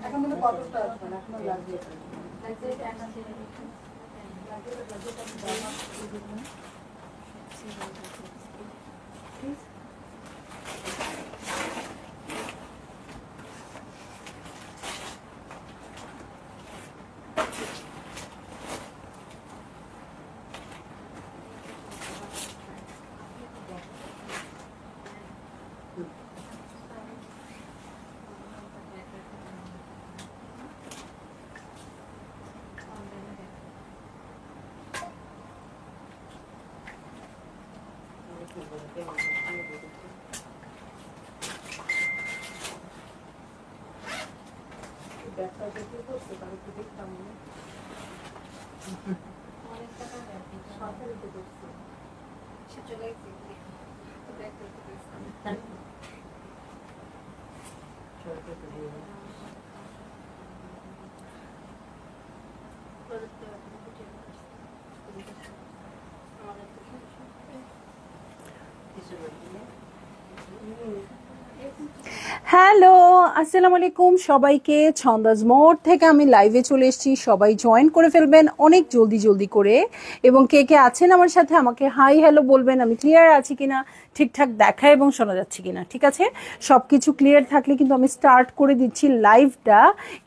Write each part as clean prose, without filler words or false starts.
এখন মানে কতটা আসবে না, এখন লাগবে হ্যালো, আসসালামু আলাইকুম সবাইকে। ছন্দাজ মোড় থেকে আমি লাইভে চলে এসেছি, সবাই জয়েন করে ফেলবেন অনেক জলদি জলদি করে। এবং কে কে আছেন আমার সাথে আমাকে হাই হ্যালো বলবেন, আমি ক্লিয়ার আছি কিনা, ঠিকঠাক দেখা এবং শোনা যাচ্ছে কিনা। ঠিক আছে, সব কিছু ক্লিয়ার থাকলে কিন্তু আমি স্টার্ট করে দিচ্ছি লাইভটা।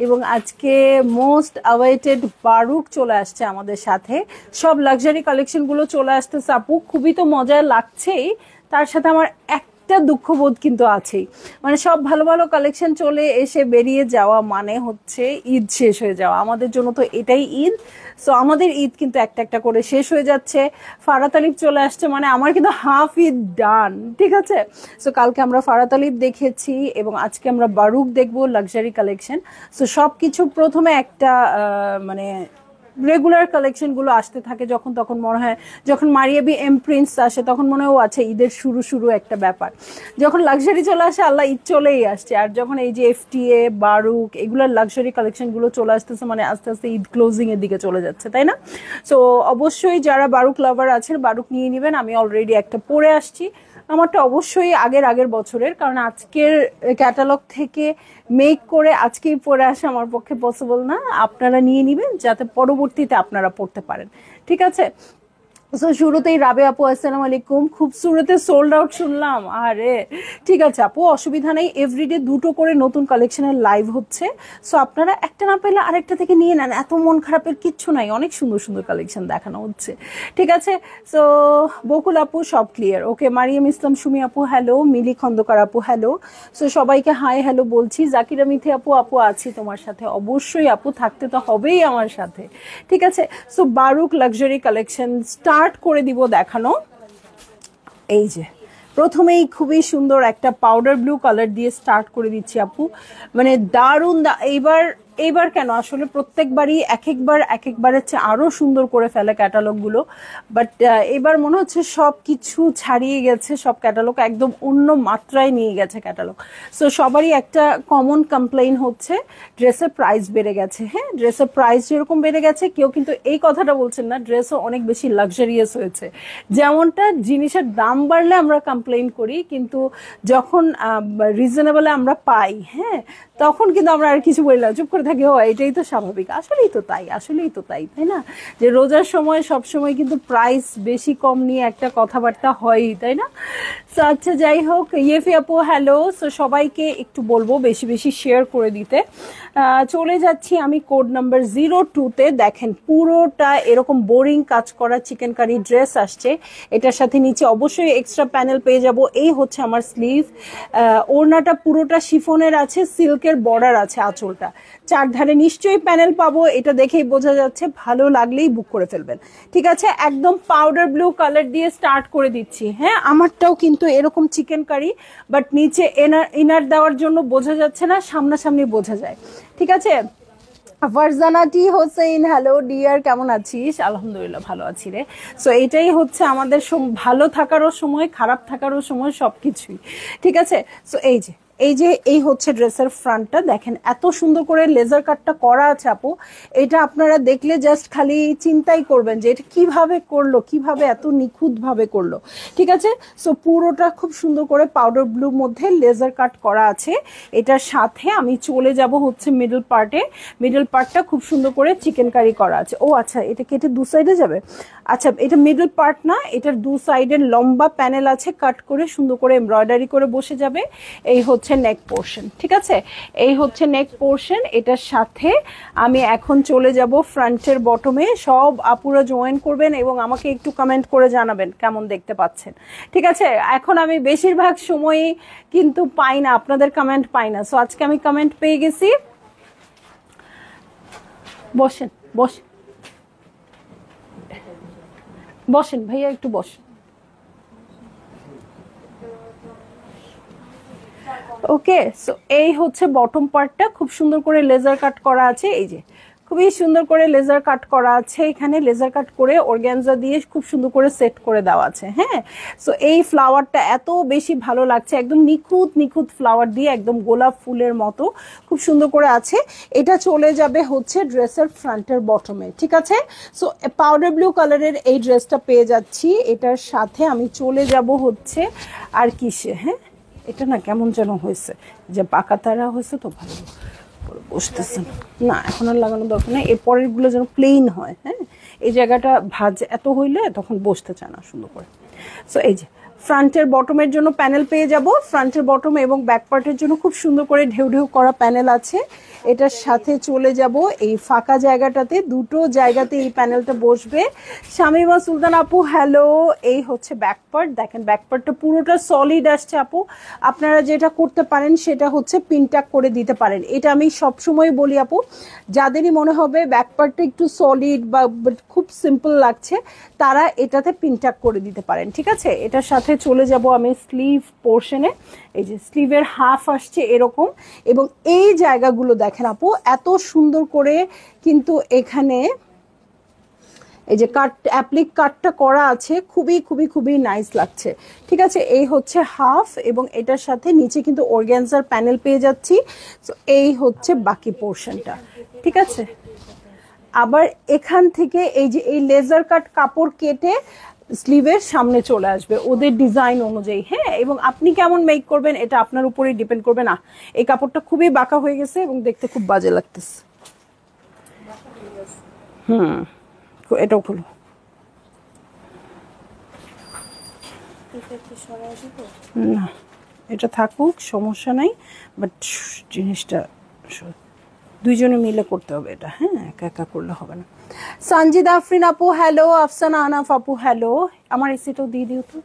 এবং আজকে মোস্ট অ্যাওয়েটেড বারুক চলে আসছে আমাদের সাথে, সব লাক্সারি কালেকশনগুলো চলে আসতেছে আপু, খুবই তো মজা লাগছেই। তার সাথে আমার একটা দুঃখবোধ কিন্তু আছেই, মানে সব ভালো ভালো কালেকশন চলে এসে বেরিয়ে যাওয়া মানে হচ্ছে ঈদ শেষ হয়ে যাওয়া। আমাদের জন্য তো এটাই ঈদ। সো আমাদের ঈদ কিন্তু একটা একটা করে শেষ হয়ে যাচ্ছে। ফারাত আলিফ চলে আসছে, মানে আমার কিন্তু হাফ ঈদ ডান। ঠিক আছে, সো কালকে আমরা ফারাত আলিফ দেখেছি এবং আজকে আমরা বারুক দেখবো লাক্সারি কালেকশন। সো সব কিছু প্রথমে একটা মানে রেগুলার কালেকশনগুলো আসতে থাকে, যখন তখন মনে হয়, যখন মারিয়াবি এম প্রিন্স আসে তখন মনে হয় আছে ঈদের শুরু শুরু একটা ব্যাপার। যখন লাক্সারি চলে আসে আল্লাহ ঈদ চলেই আসছে। আর যখন এই যে এফটিএ বারুক এগুলোর লাক্সারি কালেকশনগুলো চলে আসতেছে, মানে আস্তে আস্তে ঈদ ক্লোজিং এর দিকে চলে যাচ্ছে, তাই না? সো অবশ্যই যারা বারুক লাভার আছেন বারুক নিয়ে নেবেন। আমি অলরেডি একটা পরে আসছি, আমারটা অবশ্যই আগের বছরের, কারণ আজকের ক্যাটালগ থেকে মেক করে আজকেই পরে আসা আমার পক্ষে পসিবল না। আপনারা নিয়ে নেবেন যাতে পরবর্তীতে আপনারা পড়তে পারেন। ঠিক আছে, সো শুরুতেই রাবে আপু আসসালামু আলাইকুম, খুব শুরুতে সোল্ড আউট শুনলাম। আরে ঠিক আছে আপু, অসুবিধা নেই, এভরিডে দুটো করে নতুন কালেকশনের লাইভ হচ্ছে। সো আপনারা একটা না পেলে আরেকটা থেকে নিয়ে নেন, এত মন খারাপের কিচ্ছু নাই, অনেক সুন্দর সুন্দর কালেকশন দেখানো হচ্ছে। ঠিক আছে, সো বকুল আপু সব ক্লিয়ার, ওকে। মারিয়াম ইসলাম সুমি আপু হ্যালো, মিলি খন্দকার আপু হ্যালো। সো সবাইকে হাই হ্যালো বলছি। জাকিরা মিথি আপু, আপু আছি তোমার সাথে, অবশ্যই আপু থাকতে তো হবেই আমার সাথে। ঠিক আছে, সো বারুক লাক্সারি কালেকশন স্টার্ট করে দিব দেখানো। এই যে প্রথমেই খুবই সুন্দর একটা পাউডার ব্লু কালার দিয়ে স্টার্ট করে দিচ্ছি আপু, মানে দারুণ। এইবার কেন আসলে প্রত্যেকবারই এক একবারের চেয়ে আরো সুন্দর করে ফেলে ক্যাটালগ গুলো, বাট এবার মনে হচ্ছে সব কিছু ছাড়িয়ে গেছে, সব ক্যাটালগ একদম অন্য মাত্রায় নিয়ে গেছে ক্যাটালগ। সো সবারই একটা কমন কমপ্লেইন হচ্ছে ড্রেসের প্রাইস বেড়ে গেছে। হ্যাঁ, ড্রেসের প্রাইস যেরকম বেড়ে গেছে, কেউ কিন্তু এই কথাটা বলছেন না ড্রেসও অনেক বেশি লাক্সারিয়াস হয়েছে। যেমনটা জিনিসের দাম বাড়লে আমরা কমপ্লেইন করি, কিন্তু যখন রিজনেবলে আমরা পাই, হ্যাঁ, তখন কিন্তু আমরা আর কিছু বলি না, চুপ করে থাকি, ও এটাই তো স্বাভাবিক। আসলেই তো তাই, তাই না? যে রোজার সময় সব সময় কিন্তু প্রাইস বেশি কম নিয়ে একটা কথাবার্তা হয়ই, তাই না? সো আচ্ছা যাই হোক, ইয়েফি আপু হ্যালো। সো সবাইকে একটু বলবো বেশি বেশি শেয়ার করে দিতে। চলে যাচ্ছি আমি কোড নাম্বার 02-তে। দেখেন পুরোটা এরকম বোরিং কাজ করা চিকেন কারি ড্রেস আসছে, এটার সাথে নিচে অবশ্যই এক্সট্রা প্যানেল পেয়ে যাব। এই হচ্ছে আমার স্লিভ, ওড়নাটা পুরোটা শিফনের আছে, সিল্কের বর্ডার আছে আঁচলটা, চারধারে নিশ্চয়ই প্যানেল পাবো, এটা দেখেই বোঝা যাচ্ছে। ভালো লাগলেই বুক করে ফেলবেন। ঠিক আছে, একদম পাউডার ব্লু কালার দিয়ে স্টার্ট করে দিচ্ছি। হ্যাঁ, আমারটাও কিন্তু এরকম চিকেন কারি, বাট নিচে ইনার দেওয়ার জন্য বোঝা যাচ্ছে না, সামনাসামনি বোঝা যায়। ঠিক আছে, ফারজানাটি হোসেন হ্যালো ডিয়ার, কেমন আছিস? আলহামদুলিল্লাহ ভালো আছি রে। সো এটাই হচ্ছে আমাদের ভালো থাকারও সময়, খারাপ থাকারও সময়, সবকিছুই। ঠিক আছে, সো এই যে এই যে এই হচ্ছে ড্রেসের ফ্রন্টটা, দেখেন এত সুন্দর করে লেজার কাটটা করা আছে আপু। এটা আপনারা দেখলে জাস্ট খালি চিন্তাই করবেন যে এটা কিভাবে করলো, কিভাবে এত নিখুঁত ভাবে করলো। ঠিক আছে, সো পুরোটা খুব সুন্দর করে পাউডার ব্লুর মধ্যে লেজার কাট করা আছে। এটার সাথে আমি চলে যাব হচ্ছে মিডল পার্টে। মিডল পার্টটা খুব সুন্দর করে চিকেন কারি করা আছে। ও আচ্ছা, এটা কেটে দু সাইডে যাবে। আচ্ছা, এটা মিডল পার্ট না, এটার দু সাইডের লম্বা প্যানেল আছে, কাট করে সুন্দর করে এমব্রয়ডারি করে বসে যাবে। এই হচ্ছে নেক পোর্শন। ঠিক আছে, এই হচ্ছে নেক পোর্শন। এটার সাথে আমি এখন চলে যাব ফ্রন্টের বটমে। সব আপুরা জয়েন করবেন এবং আমাকে একটু কমেন্ট করে জানাবেন কেমন দেখতে পাচ্ছেন। ঠিক আছে, এখন আমি বেশিরভাগ সময়ই কিন্তু পাই না, আপনাদের কমেন্ট পাই না। সো আজকে আমি কমেন্ট পেয়ে গেছি। বসেন বসেন বসেন ভাইয়া, একটু বসেন। ওকে, সো এই হচ্ছে বটম পার্টটা, খুব সুন্দর করে লেজার কাট করা আছে। এই যে খুবই সুন্দর করে লেজার কাট করা আছে, এখানে লেজার কাট করে অর্গানজা দিয়ে খুব সুন্দর করে সেট করে দেওয়া আছে। হ্যাঁ, সো এই ফ্লাওয়ারটা এত বেশি ভালো লাগছে, একদম নিখুঁত নিখুঁত ফ্লাওয়ার দিয়ে, একদম গোলাপ ফুলের মতো খুব সুন্দর করে আছে। এটা চলে যাবে হচ্ছে ড্রেসের ফ্রন্টের বটমে। ঠিক আছে, সো পাউডার ব্লু কালারের এই ড্রেসটা পেয়ে যাচ্ছি। এটার সাথে আমি চলে যাব হচ্ছে আর কিসে, হ্যাঁ এটা না কেমন যেন হয়েছে, যে পাকা তারা হয়েছে তো ভালো বসতেছে না, এখন আর লাগানো দরকার নেই। এর পরের গুলো যেন প্লেন হয়। হ্যাঁ, এই জায়গাটা ভাজ এত হইলে তখন বসতে চায় না সুন্দর করে। সো এই যে ফ্রন্টের বটমের জন্য প্যানেল পেয়ে যাব। ফ্রন্টের বটম এবং ব্যাক পার্টের জন্য খুব সুন্দর করে ঢেউ ঢেউ করা প্যানেল আছে। এটার সাথে চলে যাব এই ফাঁকা জায়গাটাতে, দুটো জায়গাতে এই প্যানেলটা বসবে। শামিমা সুলতান আপু হ্যালো। এই হচ্ছে ব্যাক পার্ট, দেখেন ব্যাক পার্টটা পুরোটা সলিড আসছে আপু। আপনারা যেটা করতে পারেন সেটা হচ্ছে পিনটাক করে দিতে পারেন। এটা আমি সবসময় বলি আপু, যাদেরই মনে হবে ব্যাক পার্টটা একটু সলিড বা খুব সিম্পল লাগছে তারা এটাতে পিনটাক করে দিতে পারেন। ঠিক আছে, এটার সাথে চলে যাব আমি স্লিভ পোর্শনে। এই যে স্লিভের হাফ আসছে এরকম, এবং এই জায়গাগুলো দেখেন আপু এত সুন্দর করে কিন্তু এখানে এই যে কাট অ্যাপ্লিক কাটটা করা আছে, খুবই খুবই খুবই নাইস লাগছে। ঠিক আছে, এই হচ্ছে হাফ এবং এটার সাথে নিচে কিন্তু অর্গানজার প্যানেল পেয়ে যাচ্ছি। তো এই হচ্ছে বাকি পোর্শনটা। ঠিক আছে, আবার এখান থেকে এই যে এই লেজার কাট কাপড় কেটে স্লিভের সামনে চলে আসবে ওদের ডিজাইন অনুযায়ী। হ্যাঁ, এবং আপনি কেমন মেক করবেন এটা আপনার উপরেই ডিপেন্ড করবে। না, এই কাপড়টা খুবই বাঁকা হয়ে গেছে এবং দেখতে খুব বাজে লাগতেছে। এটাও খুলো। না, এটা থাকুক, সমস্যা নাই, বাট জিনিসটা দুইজনে মিলে করতে হবে এটা। হ্যাঁ, একা একা করলে হবে না। সঞ্জিদা আফরিন আপু হ্যালো। আফসানা আনাফ আপু হ্যালো। আমার এসিটাও দিয়ে দিও তো।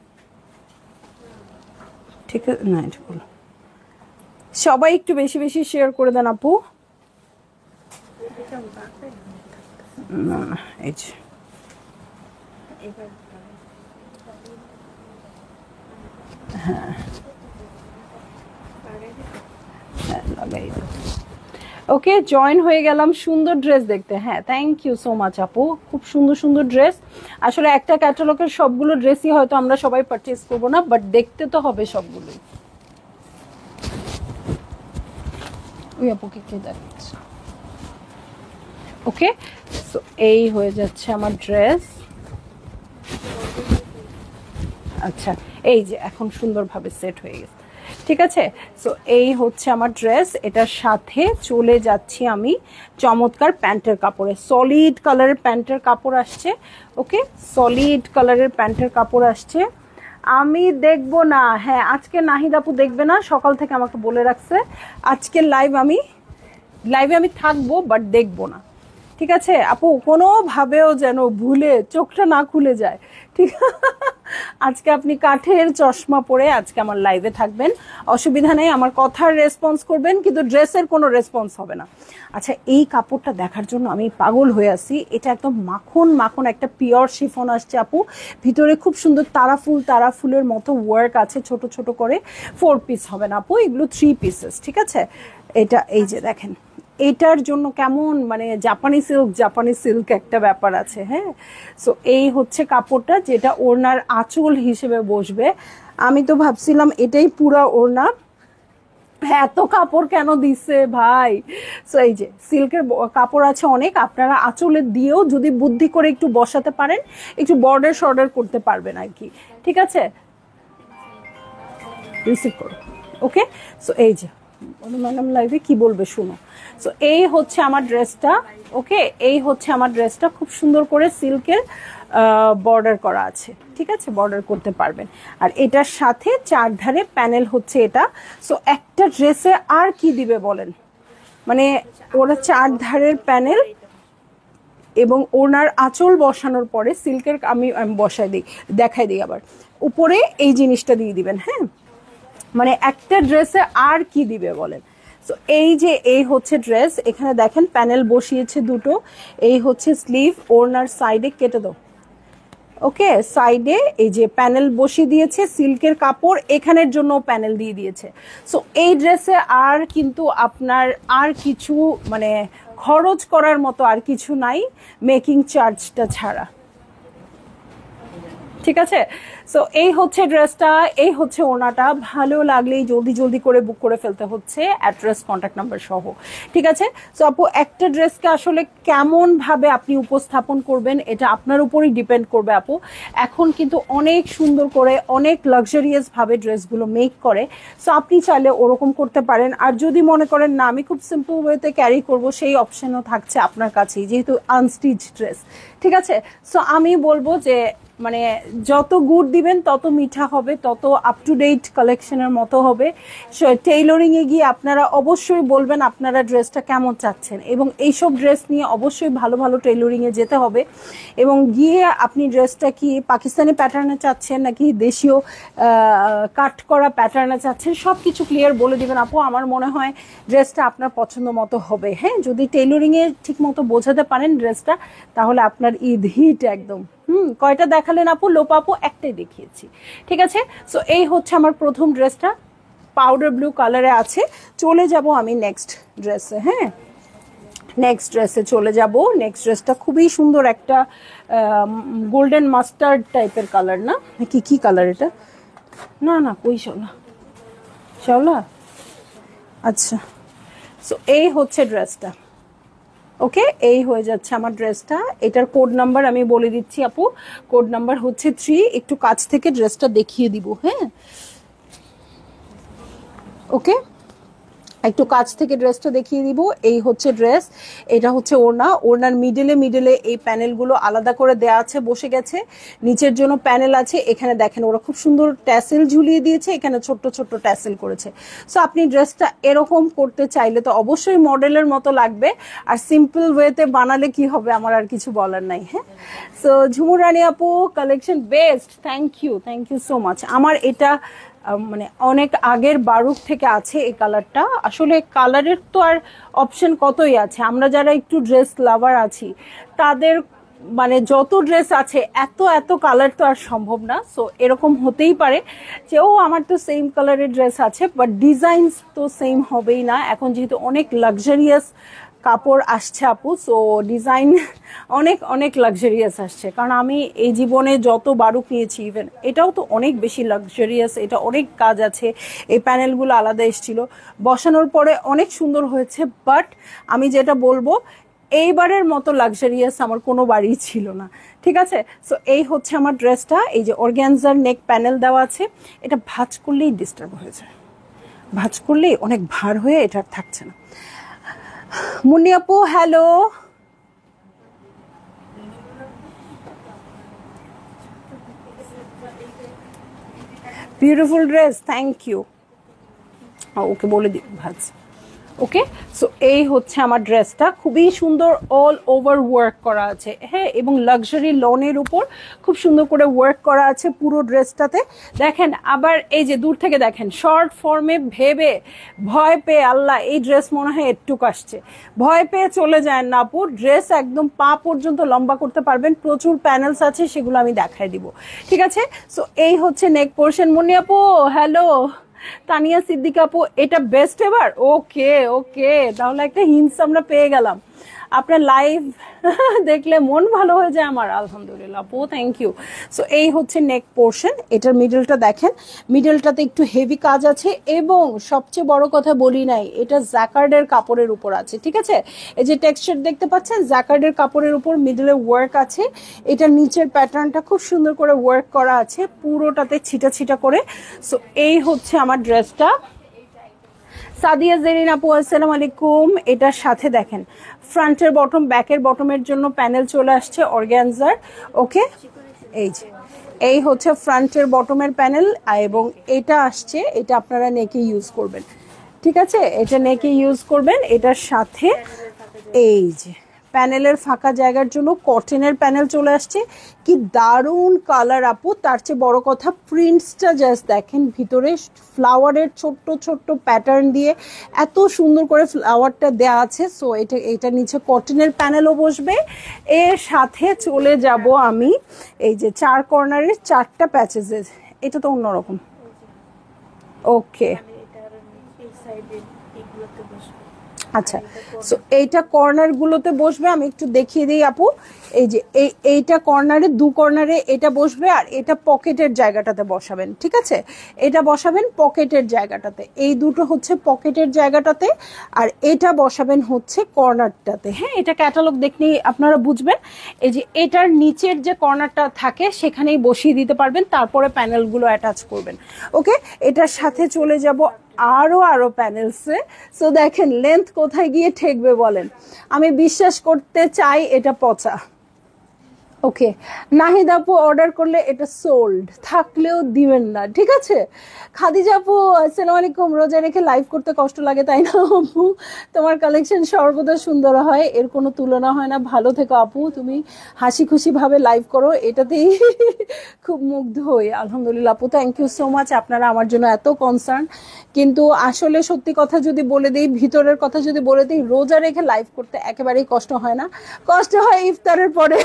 ঠিক আছে, না এটা করো। সবাই একটু বেশি বেশি শেয়ার করে দেন আপু। না না, এই যে হ্যাঁ হ্যাঁ লাগাই দাও। ওকে, জয়েন হয়ে গেলাম। সুন্দর ড্রেস দেখতে। হ্যাঁ, থ্যাংক ইউ সো মাচ আপু, খুব সুন্দর সুন্দর ড্রেস। আসলে একটা ক্যাটালগের সবগুলো ড্রেসই হয়তো আমরা সবাই পারচেজ করবো না, বাট দেখতে তো হবে সবগুলোই। ওই আপুকে কে দেখাচ্ছে। ওকে, সো এই হয়ে যাচ্ছে আমার ড্রেস। আচ্ছা, এই যে এখন সুন্দরভাবে সেট হয়ে গেছে। ঠিক আছে, সো এই হচ্ছে আমার ড্রেস। এটার সাথে চলে যাচ্ছি আমি চমৎকার প্যান্টের কাপড়ে। সলিড কালারের প্যান্টের কাপড় আসছে। ওকে, সলিড কালারের প্যান্টের কাপড় আসছে। আমি দেখবো না, হ্যাঁ আজকে নাহিদ আপু দেখবে না, সকাল থেকে আমাকে বলে রাখছে আজকে লাইভে আমি থাকবো বাট দেখবো না। ঠিক আছে আপু, কোনোভাবেও যেন ভুলে চোখটা না খুলে যায়। ঠিক, আজকে আপনি কাঠের চশমা পরে আজকে আমার লাইভে থাকবেন, অসুবিধা নেই। আমার কথার রেসপন্স করবেন, কিন্তু ড্রেসের কোনো রেসপন্স হবে না। আচ্ছা, এই কাপড়টা দেখার জন্য আমি পাগল হয়ে আছি। এটা একদম মাখন মাখন একটা পিওর শিফন আসছে আপু। ভিতরে খুব সুন্দর তারা ফুলের মতো ওয়ার্ক আছে, ছোট ছোট করে। 4 পিস হবে না আপু, এগুলো 3 পিসেস। ঠিক আছে, এটা এই যে দেখেন, এটার জন্য কেমন মানে জাপানি সিল্ক একটা ব্যাপার আছে। হ্যাঁ, সো এই হচ্ছে কাপড়টা, যেটা ওড়নার আঁচল হিসেবে বসবে। আমি তো ভাবছিলাম এটাই পুরা ওড়না, এত কাপড় কেন দিচ্ছে ভাই? সো এই যে সিল্কের কাপড় আছে অনেক, আপনারা আঁচলে দিয়েও যদি বুদ্ধি করে একটু বসাতে পারেন, একটু বর্ডার শর্ডার করতে পারবেন আর কি। ঠিক আছে, রিসিভ করো। ওকে, সো এই যে ম্যাডাম লাইভে কি বলবে শুনো। সো এই হচ্ছে আমার ড্রেসটা। ওকে, এই হচ্ছে আমার ড্রেসটা, খুব সুন্দর করে সিল্কের বর্ডার করা আছে। ঠিক আছে, বর্ডার করতে পারবেন। আর এটার সাথে চারধারে প্যানেল হচ্ছে এটা। সো একটা ড্রেসে আর কি দিবে বলেন, মানে ওরা চারধারের প্যানেল এবং ওনার আঁচল বসানোর পরে সিল্কের আমি বসাই দিই, দেখাই দিই আবার, উপরে এই জিনিসটা দিয়ে দিবেন। হ্যাঁ, মানে একটা ড্রেসে আর কি দিবে বলেন। সো এই যে এই হচ্ছে ড্রেস, এখানে দেখেন প্যানেল বসিয়েছে দুটো, এই হচ্ছে স্লিভ, ওড়নার সাইডে কেটে দাও। ওকে, সাইডে এই যে প্যানেল বসিয়ে দিয়েছে, সিল্কের কাপড় এখানের জন্য প্যানেল দিয়ে দিয়েছে। সো এই ড্রেসে আর কিন্তু আপনার আর কিছু মানে খরচ করার মতো আর কিছু নাই, মেকিং চার্জটা ছাড়া। ঠিক আছে, সো এই হচ্ছে ড্রেসটা, এই হচ্ছে ওনাটা। ভালো লাগলেই জলদি জলদি করে বুক করে ফেলতে হচ্ছে, অ্যাড্রেস কন্ট্যাক্ট নাম্বার সহ। ঠিক আছে, সো আপু একটা ড্রেসকে আসলে কেমন ভাবে আপনি উপস্থাপন করবেন এটা আপনার উপরই ডিপেন্ড করবে আপু। এখন কিন্তু অনেক সুন্দর করে, অনেক লাক্সারিয়াস ভাবে ড্রেসগুলো মেক করে। সো আপনি চাইলে ওরকম করতে পারেন। আর যদি মনে করেন না আমি খুব সিম্পল ওয়েতে ক্যারি করব, সেই অপশনও থাকছে আপনার কাছেই, যেহেতু আনস্টিচ ড্রেস। ঠিক আছে, সো আমি বলবো যে মানে যত গুড় দিবেন তত মিঠা হবে, তত আপ টু ডেট কালেকশনের মতো হবে। টেইলরিং এ গিয়ে আপনারা অবশ্যই বলবেন আপনারা ড্রেসটা কেমন চাচ্ছেন, এবং এইসব ড্রেস নিয়ে অবশ্যই ভালো ভালো টেইলরিং এ যেতে হবে, এবং গিয়ে আপনি ড্রেসটা কি পাকিস্তানি প্যাটার্নে চাচ্ছেন নাকি দেশীয় কাট করা প্যাটার্নে চাচ্ছেন, সব কিছু ক্লিয়ার বলে দিবেন আপু। আমার মনে হয় ড্রেসটা আপনার পছন্দ মতো হবে। হ্যাঁ, যদি টেইলরিং এ ঠিক মতো বোঝাতে পারেন ড্রেসটা, তাহলে আপনার ঈদ হিট একদম। কয়টা দেখালেন আপু? লোপা আপু একটাই দেখিয়েছি। ঠিক আছে, সো এই হচ্ছে আমার প্রথম ড্রেসটা, পাউডার ব্লু কালারে আছে। চলে যাব আমি নেক্সট ড্রেসে। হ্যাঁ, নেক্সট ড্রেসে চলে যাব। নেক্সট ড্রেসটা খুবই সুন্দর, একটা গোল্ডেন মাস্টার্ড টাইপের কালার। না কি কি কালার এটা? না না, কই শাওলা, শাওলা। আচ্ছা, সো এই হচ্ছে ড্রেসটা। ওকে, এই হয়ে যাচ্ছে আমার ড্রেসটা। এটার কোড নাম্বার আমি বলে দিচ্ছি আপু, কোড নাম্বার হচ্ছে 3। একটু কাছ থেকে ড্রেসটা দেখিয়ে দিব। হ্যাঁ, ওকে, একটু কাছ থেকে ড্রেসটা দেখিয়ে দিব। এই হচ্ছে ড্রেস, এটা হচ্ছে ওড়না। ওড়নার মিডলে মিডলে এই প্যানেলগুলো আলাদা করে দেয়া আছে, বসে গেছে। নিচের জন্য প্যানেল আছে। এখানে দেখেন ওরা খুব সুন্দর ট্যাসেল ঝুলিয়ে দিয়েছে, এখানে ছোট্ট ছোট্ট ট্যাসেল করেছে। সো আপনি ড্রেসটা এরকম করতে চাইলে তো অবশ্যই মডেলের মতো লাগবে, আর সিম্পল ওয়েতে বানালে কি হবে আমার আর কিছু বলার নাই। হ্যাঁ, সো ঝুমুর রানী আপু collection best, thank you so much. আমার এটা মানে অনেক আগের বারুক থেকে আছে এই কালারটা। আসলে কালারের তো আর অপশন কতই আছে, আমরা যারা একটু ড্রেস লাভার আছি তাদের মানে যত ড্রেস আছে এত এত কালার তো আর সম্ভব না। সো এরকম হতেই পারে যে ও আমার তো সেম কালারের ড্রেস আছে, বাট ডিজাইন তো সেম হবেই না। এখন যেহেতু অনেক লাক্সারিয়াস কাপড় আসছে আপু, সো ডিজাইন অনেক অনেক লাক্সারিয়াস আসছে। কারণ আমি এই জীবনে যত বারুক নিয়েছি, ইভেন এটাও তো অনেক বেশি লাক্সারিয়াস, এটা অনেক কাজ আছে। এই প্যানেলগুলো আলাদা এসেছিল, বসানোর পরে অনেক সুন্দর হয়েছে, বাট আমি যেটা বলবো এইবারের মতো লাক্সারিয়াস আমার কোনো বাড়ি ছিল না। ঠিক আছে, সো এই হচ্ছে আমার ড্রেসটা। এই যে অর্গ্যানজার নেক প্যানেল দেওয়া আছে, এটা ভাঁজ করলেই ডিস্টার্ব হয়ে যায়, ভাঁজ করলেই অনেক ভার হয়ে এটা আর থাকছে না। মুন্নি আপু hello, beautiful dress, thank you. Okay বলে দিই ভাজ। ওকে, সো এই হচ্ছে আমার ড্রেসটা, খুবই সুন্দর, অল ওভার ওয়ার্ক করা আছে। হ্যাঁ, এবং লাক্সারি লনের উপর খুব সুন্দর করে ওয়ার্ক করা আছে পুরো ড্রেসটাতে। দেখেন আবার এই যে দূর থেকে দেখেন, শর্ট ফর্মে ভেবে ভয় পেয়ে আল্লাহ এই ড্রেস মনে হয় একটুক আসছে, ভয় পেয়ে চলে যায় না আপু। ড্রেস একদম পা পর্যন্ত লম্বা করতে পারবেন, প্রচুর প্যানেলস আছে, সেগুলো আমি দেখাই দিব। ঠিক আছে, সো এই হচ্ছে নেক পোর্শন। মুন্নি আপু হ্যালো, তানিয়া সিদ্দিকা আপু এটা বেস্ট এবার। ওকে ওকে, তাহলে একটা হিন্টস আমরা পেয়ে গেলাম। আপনার লাইভ দেখলে মন ভালো হয়ে যায় আমার, আলহামদুলিল্লাহ আপু, থ্যাংক ইউ। সো এই হচ্ছে নেক পোর্শন, এটার মিডলটা দেখেন, মিডলটাতে একটু হেভি কাজ আছে এবং সবচেয়ে বড় কথা বলি নাই, এটা জ্যাকার্ডের কাপড়ের উপর আছে, ঠিক আছে? এই যে টেক্সচার দেখতে পাচ্ছেন জ্যাকার্ডের কাপড়ের উপর মিডলে ওয়ার্ক আছে, এটা নিচের প্যাটার্নটা খুব সুন্দর করে ওয়ার্ক করা আছে পুরোটাতে ছিটা ছিটা করে। সো এই হচ্ছে আমার ড্রেসটা। সাদিয়া জেরিন আপু আসসালামু আলাইকুম। এটার সাথে দেখেন ফ্রন্টের বটম ব্যাকের বটমের জন্য প্যানেল চলে আসছে অর্গানজার। ওকে, এই যে এই হচ্ছে ফ্রন্টের বটমের প্যানেল এবং এটা আসছে, এটা আপনারা নেকে ইউজ করবেন, ঠিক আছে? এটা নেকে ইউজ করবেন। এটার সাথে এই যে প্যানেলের ফাঁকা জায়গার জন্য কটনের প্যানেল চলে আসছে, কি দারুণ কালার আপু। তার চেয়ে বড় কথা প্রিন্টসটা জাস্ট দেখেন, ভিতরে ফ্লাওয়ারের ছোট্ট ছোট্ট প্যাটার্ন দিয়ে এত সুন্দর করে ফ্লাওয়ারটা দেওয়া আছে। সো এটা নিচে কটনের প্যানেলও বসবে। এর সাথে চলে যাব আমি এই যে 4 কর্নারের 4টা প্যাচেসেস, এটা তো অন্যরকম। ওকে, আচ্ছা, সো এইটা কর্নার গুলোতে বসবে, আমি একটু দেখিয়ে দিই আপু। এই যে এইটা কর্নারে, 2 কর্নারে এটা বসবে, আর এটা পকেটের জায়গাটাতে বসাবেন, ঠিক আছে? এটা বসাবেন পকেটের জায়গাটাতে, এই দুটো হচ্ছে পকেটের জায়গাটাতে, আর এটা বসাবেন হচ্ছে কর্নারটাতে। হ্যাঁ, এটা ক্যাটালগ দেখলেই আপনারা বুঝবেন। এই যে এটার নিচের যে কর্নারটা থাকে সেখানেই বসিয়ে দিতে পারবেন, তারপরে প্যানেলগুলো অ্যাটাচ করবেন। ওকে, এটার সাথে চলে যাব আরো প্যানেলসে। সো দেখেন লেন্থ কোথায় গিয়ে ঠেকবে বলেন, আমি বিশ্বাস করতে চাই এটা পচা। ওকে, নাহিদ আপু অর্ডার করলে এটা সোল্ড, থাকলেও দিবেন না, ঠিক আছে? খাদিজা আপু আসসালামু আলাইকুম। রোজা রেখে লাইভ করতে কষ্ট লাগে তাই না আপু? তোমার কালেকশন সর্বদা সুন্দর হয়, এর কোনো তুলনা হয় না। ভালো থেকো আপু, তুমি হাসি খুশি ভাবে লাইভ করো, এটাতেই খুব মুগ্ধ হই। আলহামদুলিল্লাহ আপু, থ্যাংক ইউ সো মাচ, আপনারা আমার জন্য এত কনসার্ন। কিন্তু আসলে সত্যি কথা যদি বলে দিই, ভিতরের কথা যদি বলে দিই, রোজা রেখে লাইভ করতে একেবারেই কষ্ট হয় না, কষ্ট হয় ইফতারের পরে।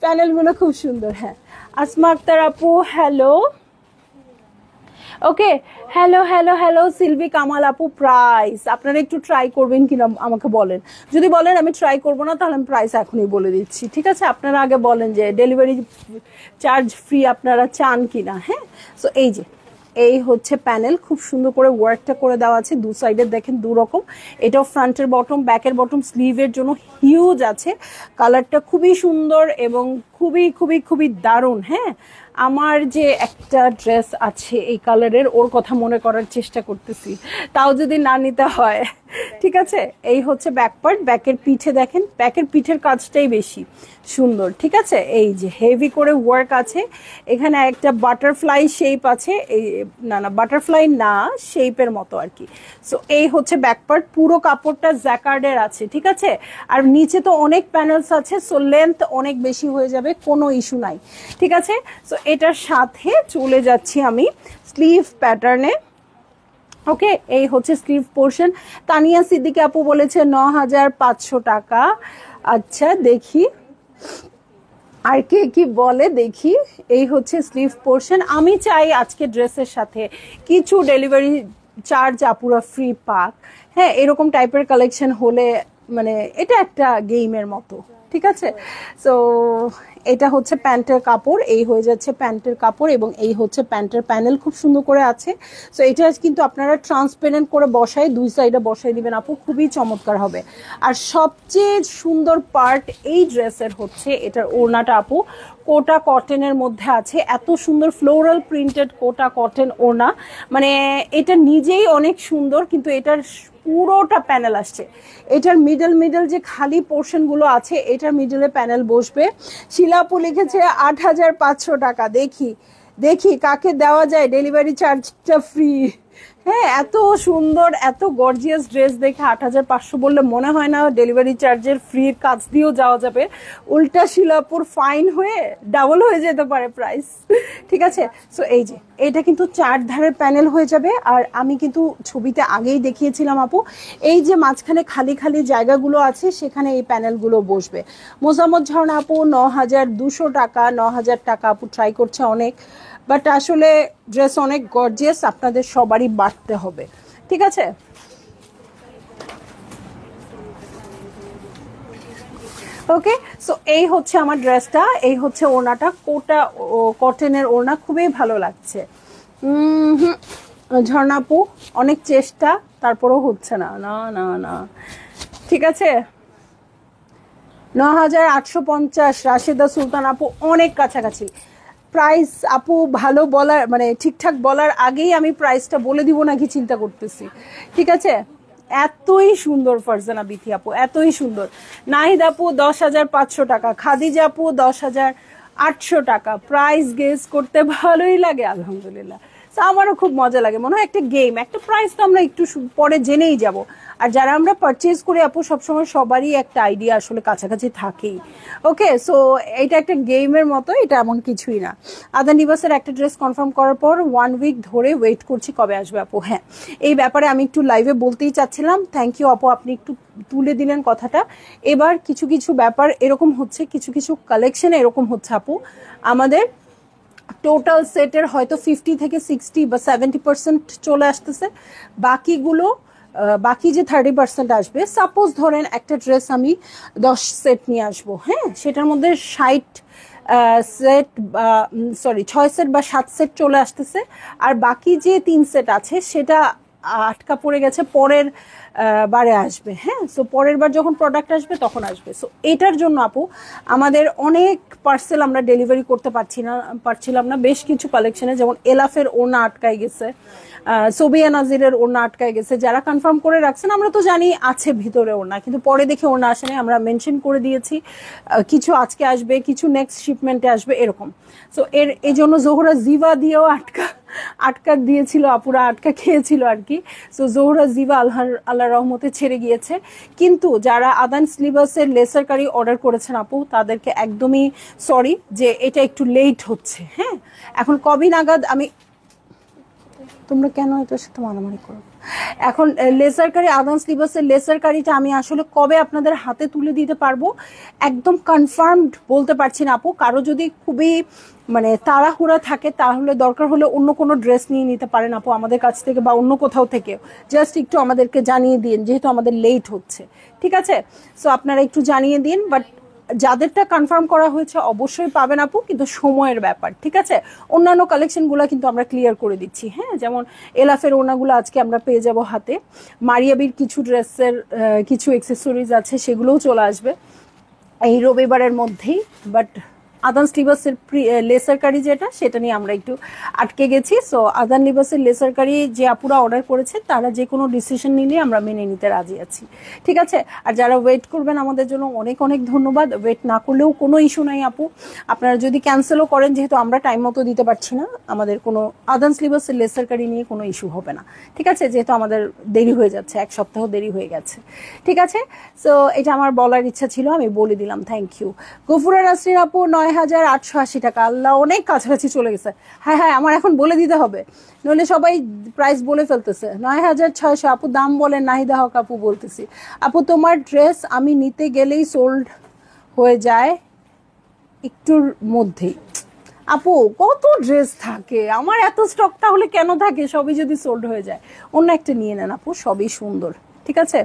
প্যানেলগুলো খুব সুন্দর। হ্যাঁ, আসমা আক্তার আপু hello. Okay, hello hello hello Silvi Kamal আপু, প্রাইস আপনারা একটু ট্রাই করবেন কিনা আমাকে বলেন। যদি বলেন আমি ট্রাই করবো না, তাহলে আমি প্রাইস এখনই বলে দিচ্ছি, ঠিক আছে? আপনারা আগে বলেন যে ডেলিভারি চার্জ ফ্রি আপনারা চান কিনা। হ্যাঁ, সো এই যে এই হচ্ছে প্যানেল, খুব সুন্দর করে ওয়ার্কটা করে দেওয়া আছে, 2 সাইডে দেখেন 2 রকম। এটাও ফ্রন্টের বটম ব্যাকের বটম স্লিভের জন্য হিউজ আছে, কালারটা খুবই সুন্দর এবং খুবই খুবই খুবই দারুণ। হ্যাঁ, আমার যে একটা ড্রেস আছে এই কালারের, ওর কথা মনে করার চেষ্টা করতেছি, তাও যদি না নিতে হয়, ঠিক আছে? এই হচ্ছে ব্যাক পার্ট, ব্যাকের পিঠে দেখেন, ব্যাকের পিঠের কাজটাই বেশি সুন্দর, ঠিক আছে? এই যে হেভি করে ওয়ার্ক আছে, এখানে একটা বাটারফ্লাই শেপ আছে, এই না বাটারফ্লাই না, শেপের মতো আর কি। সো এই হচ্ছে ব্যাক পার্ট, পুরো কাপড়টা জ্যাকার্ডের আছে, ঠিক আছে? আর নিচে তো অনেক প্যানেলস আছে, সো লেন্থ অনেক বেশি হয়ে যাবে, কোনো ইস্যু নাই, ঠিক আছে? সো এটার সাথে চলে যাচ্ছি আমি স্লিভ প্যাটার্নে। ওকে, এই হচ্ছে স্লিভ পোর্শন। তানিয়া সিদ্দিকী আপু বলেছে 9500 টাকা। আচ্ছা দেখি আর কে কি বলে, দেখি। এই হচ্ছে স্লিভ পোর্শন। আমি চাই আজকে ড্রেসের সাথে কিছু ডেলিভারি চার্জ আপুরা ফ্রি পাক। হ্যাঁ, এরকম টাইপের কালেকশন হলে মানে এটা একটা গেমের মতো, ঠিক আছে? সো এটা হচ্ছে প্যান্টের কাপড়, এই হয়ে যাচ্ছে প্যান্টের কাপড়, এবং এই হচ্ছে প্যান্টের প্যানেল খুব সুন্দর করে আছে। সো এটা কিন্তু আপনারা ট্রান্সপারেন্ট করে বসায় 2 সাইডে বসাই দিবেন আপু, খুবই চমৎকার হবে। আর সবচেয়ে সুন্দর পার্ট এই ড্রেসের হচ্ছে এটার ওড়নাটা আপু, কোটা কটনের মধ্যে আছে, এত সুন্দর ফ্লোরাল প্রিন্টেড কোটা কটন ওড়না, মানে এটা নিজেই অনেক সুন্দর, কিন্তু এটার পুরোটা প্যানেল আসছে। এটার মিডল যে খালি পোর্শন গুলো আছে, এটার মিডলে প্যানেল বসবে। শিলাপু লিখেছে 8500 টাকা। দেখি কাকে দেওয়া যায় ডেলিভারি চার্জটা ফ্রি। হ্যাঁ, এত সুন্দর এত গর্জিয়াস ড্রেস দেখে 8500 বললে মনে হয় না ডেলিভারি চার্জের ফ্রি কাজ দিয়েও যাওয়া যাবে। উল্টা শিলাপুর ফাইন হয়ে ডাবল হয়ে যেতে পারে প্রাইস, ঠিক আছে? সো এই যে এটা কিন্তু 4 ধারের প্যানেল হয়ে যাবে। আর আমি কিন্তু ছবিতে আগেই দেখিয়েছিলাম আপু, এই যে মাঝখানে খালি খালি জায়গাগুলো আছে সেখানে এই প্যানেলগুলো বসবে। মোজাম্মদ ঝর্ণা আপু 9200 টাকা। 9000 টাকা আপু ট্রাই করছে অনেক, বাট আসলে ড্রেস অনেক গর্জিয়াস, আপনাদের সবারই বাড়তে হবে, ঠিক আছে? ওকে, সো এই হচ্ছে আমার ড্রেসটা, এই হচ্ছে ওড়নাটা, কোটা কটনের ওড়না, খুবই ভালো লাগছে। ঝর্ণাপু অনেক চেষ্টা, তারপরেও হচ্ছে না, না না না, ঠিক আছে। 9850 রাশেদা সুলতান আপু, অনেক কাছাকাছি প্রাইস। আপু ভালো বলার মানে ঠিকঠাক বলার আগেই আমি প্রাইসটা বলে দিব নাকি চিন্তা করতেছি, ঠিক আছে। এতই সুন্দর ফারজানা বিথি আপু, এতই সুন্দর। নাহিদ আপু 10,500 টাকা, খাদিজা আপু 10,800 টাকা। প্রাইস গেস করতে ভালোই লাগে, আলহামদুলিল্লাহ। আমারও খুব মজা লাগে, মনে হয় একটা গেম, একটা প্রাইস তো আমরা একটু পরে জেনেই যাব। আর যারা আমরা পারচেজ করি আপু, সবসময় সবারই একটা আইডিয়া আসলে কাছাকাছি থাকেই। ওকে, সো এটা একটা গেমের মতো, এটা এমন কিছুই না। আদান লিবাসের একটা ড্রেস কনফার্ম করার পর 1 উইক ধরে ওয়েট করছি কবে আসবে আপু। হ্যাঁ, এই ব্যাপারে আমি একটু লাইভে বলতেই চাচ্ছিলাম। থ্যাংক ইউ আপু, আপনি একটু তুলে দিলেন কথাটা। এবার কিছু কিছু ব্যাপার এরকম হচ্ছে, কিছু কিছু কালেকশন এরকম হচ্ছে আপু, আমাদের টোটাল সেটের হয়তো 50 থেকে 60 বা 70% চলে আসতেছে। বাকিগুলো বাকি যে 30% আসবে, সাপোজ ধরেন একটা ড্রেস আমি 10 সেট নিয়ে আসবো, হ্যাঁ, সেটার মধ্যে 60 সেট বা 6 সেট বা 7 সেট চলে আসতেছে। আর বাকি যে 3 সেট আছে সেটা আটকা পড়ে গেছে, পরের বারে আসবে। হ্যাঁ, সো পরের বার যখন প্রোডাক্ট আসবে তখন আসবে। সো এটার জন্য আপু আমাদের অনেক পার্সেল আমরা ডেলিভারি করতে পারছিলাম না বেশ কিছু কালেকশনে, যেমন এলাফের ওড়না আটকাই গেছে, সোবিয়া নাজিরের ওড়না আটকায় গেছে। যারা কনফার্ম করে রাখছেন আমরা তো জানি আছে ভিতরে ওড়না, কিন্তু পরে দেখে ওড়না আসেনি, আমরা মেনশন করে দিয়েছি কিছু আজকে আসবে, কিছু নেক্সট শিপমেন্টে আসবে, এরকম। সো এই জন্য জোহরা জিভা দিয়েও আটকা দিয়েছিল, আপুরা আটকা খেয়েছিল আর কি। সো জোহরা জিভা আল্লাহ রহমতে ছেড়ে গিয়েছে। কিন্তু যারা আদান স্লিভাসের লেসার কারি অর্ডার করেছেন আপু, তাদেরকে একদমই সরি যে এটা একটু লেট হচ্ছে। হ্যাঁ, এখন কবে নাগাদ আমি, তোমরা কেন এটার সাথে মারামারি করো? এখন লেসার কারি, আদান স্লিভাসের লেসার কারিটা আমি আসলে কবে আপনাদের হাতে তুলে দিতে পারবো একদম কনফার্মড বলতে পারছি না আপু। কারো যদি খুবই মানে তাড়াহুড়া থাকে তাহলে দরকার হলে অন্য কোনো ড্রেস নিয়ে নিতে পারেন আপু আমাদের কাছ থেকে, বা অন্য কোথাও থেকে। জাস্ট একটু আমাদেরকে জানিয়ে দিন, যেহেতু আমাদের লেট হচ্ছে, ঠিক আছে। সো আপনারা একটু জানিয়ে দিন। বাট যাদেরটা কনফার্ম করা হয়েছে অবশ্যই পাবেন আপু, কিন্তু সময়ের ব্যাপার, ঠিক আছে। অন্যান্য কালেকশনগুলো কিন্তু আমরা ক্লিয়ার করে দিচ্ছি। হ্যাঁ, যেমন এলাফের ওনাগুলো আজকে আমরা পেয়ে যাব হাতে। মারিয়াবির কিছু ড্রেসের কিছু অ্যাক্সেসরিজ আছে, সেগুলোও চলে আসবে এই রবিবারের মধ্যেই। বাট আদান লিবাসের লেসার কারি যেটা, সেটা নিয়ে আমরা একটু আটকে গেছি। সো আদান লিবাসের লেসার কারি যে আপুরা অর্ডার করেছে তারা যে কোনো ডিসিশন নিলে আমরা মেনে নিতে রাজি আছি, ঠিক আছে। আর যারা ওয়েট করবেন আমাদের জন্য অনেক অনেক ধন্যবাদ। ওয়েট না করলেও কোনো ইস্যু নাই আপু, আপনারা যদি ক্যান্সেলও করেন, যেহেতু আমরা টাইম মতো দিতে পারছি না, আমাদের কোনো আদান লিবাসের লেসার কারি নিয়ে কোনো ইস্যু হবে না, ঠিক আছে। যেহেতু আমাদের দেরি হয়ে যাচ্ছে, 1 সপ্তাহ দেরি হয়ে গেছে, ঠিক আছে। সো এটা আমার বলার ইচ্ছা ছিল, আমি বলে দিলাম। Thank you. গফুরা নাসরিন আপু 9,880 টাকা, আল্লাহ অনেক কাছাকাছি চলে গেছে। হ্যাঁ হ্যাঁ, আমার এখন বলে দিতে হবে, নইলে সবাই প্রাইস বলে ফেলতেছে। 9,600 আপু দাম বলেন। নাহিদা হক আপু বলতেছি, আপু তোমার ড্রেস আমি নিতে গেলেই সোল্ড হয়ে যায় একটুর মধ্যেই। আপু কত ড্রেস থাকে আমার, এত স্টক তাহলে কেন থাকে? সবই যদি সোল্ড হয়ে যায় অন্য একটা নিয়ে নেন আপু, সবই সুন্দর, ঠিক আছে।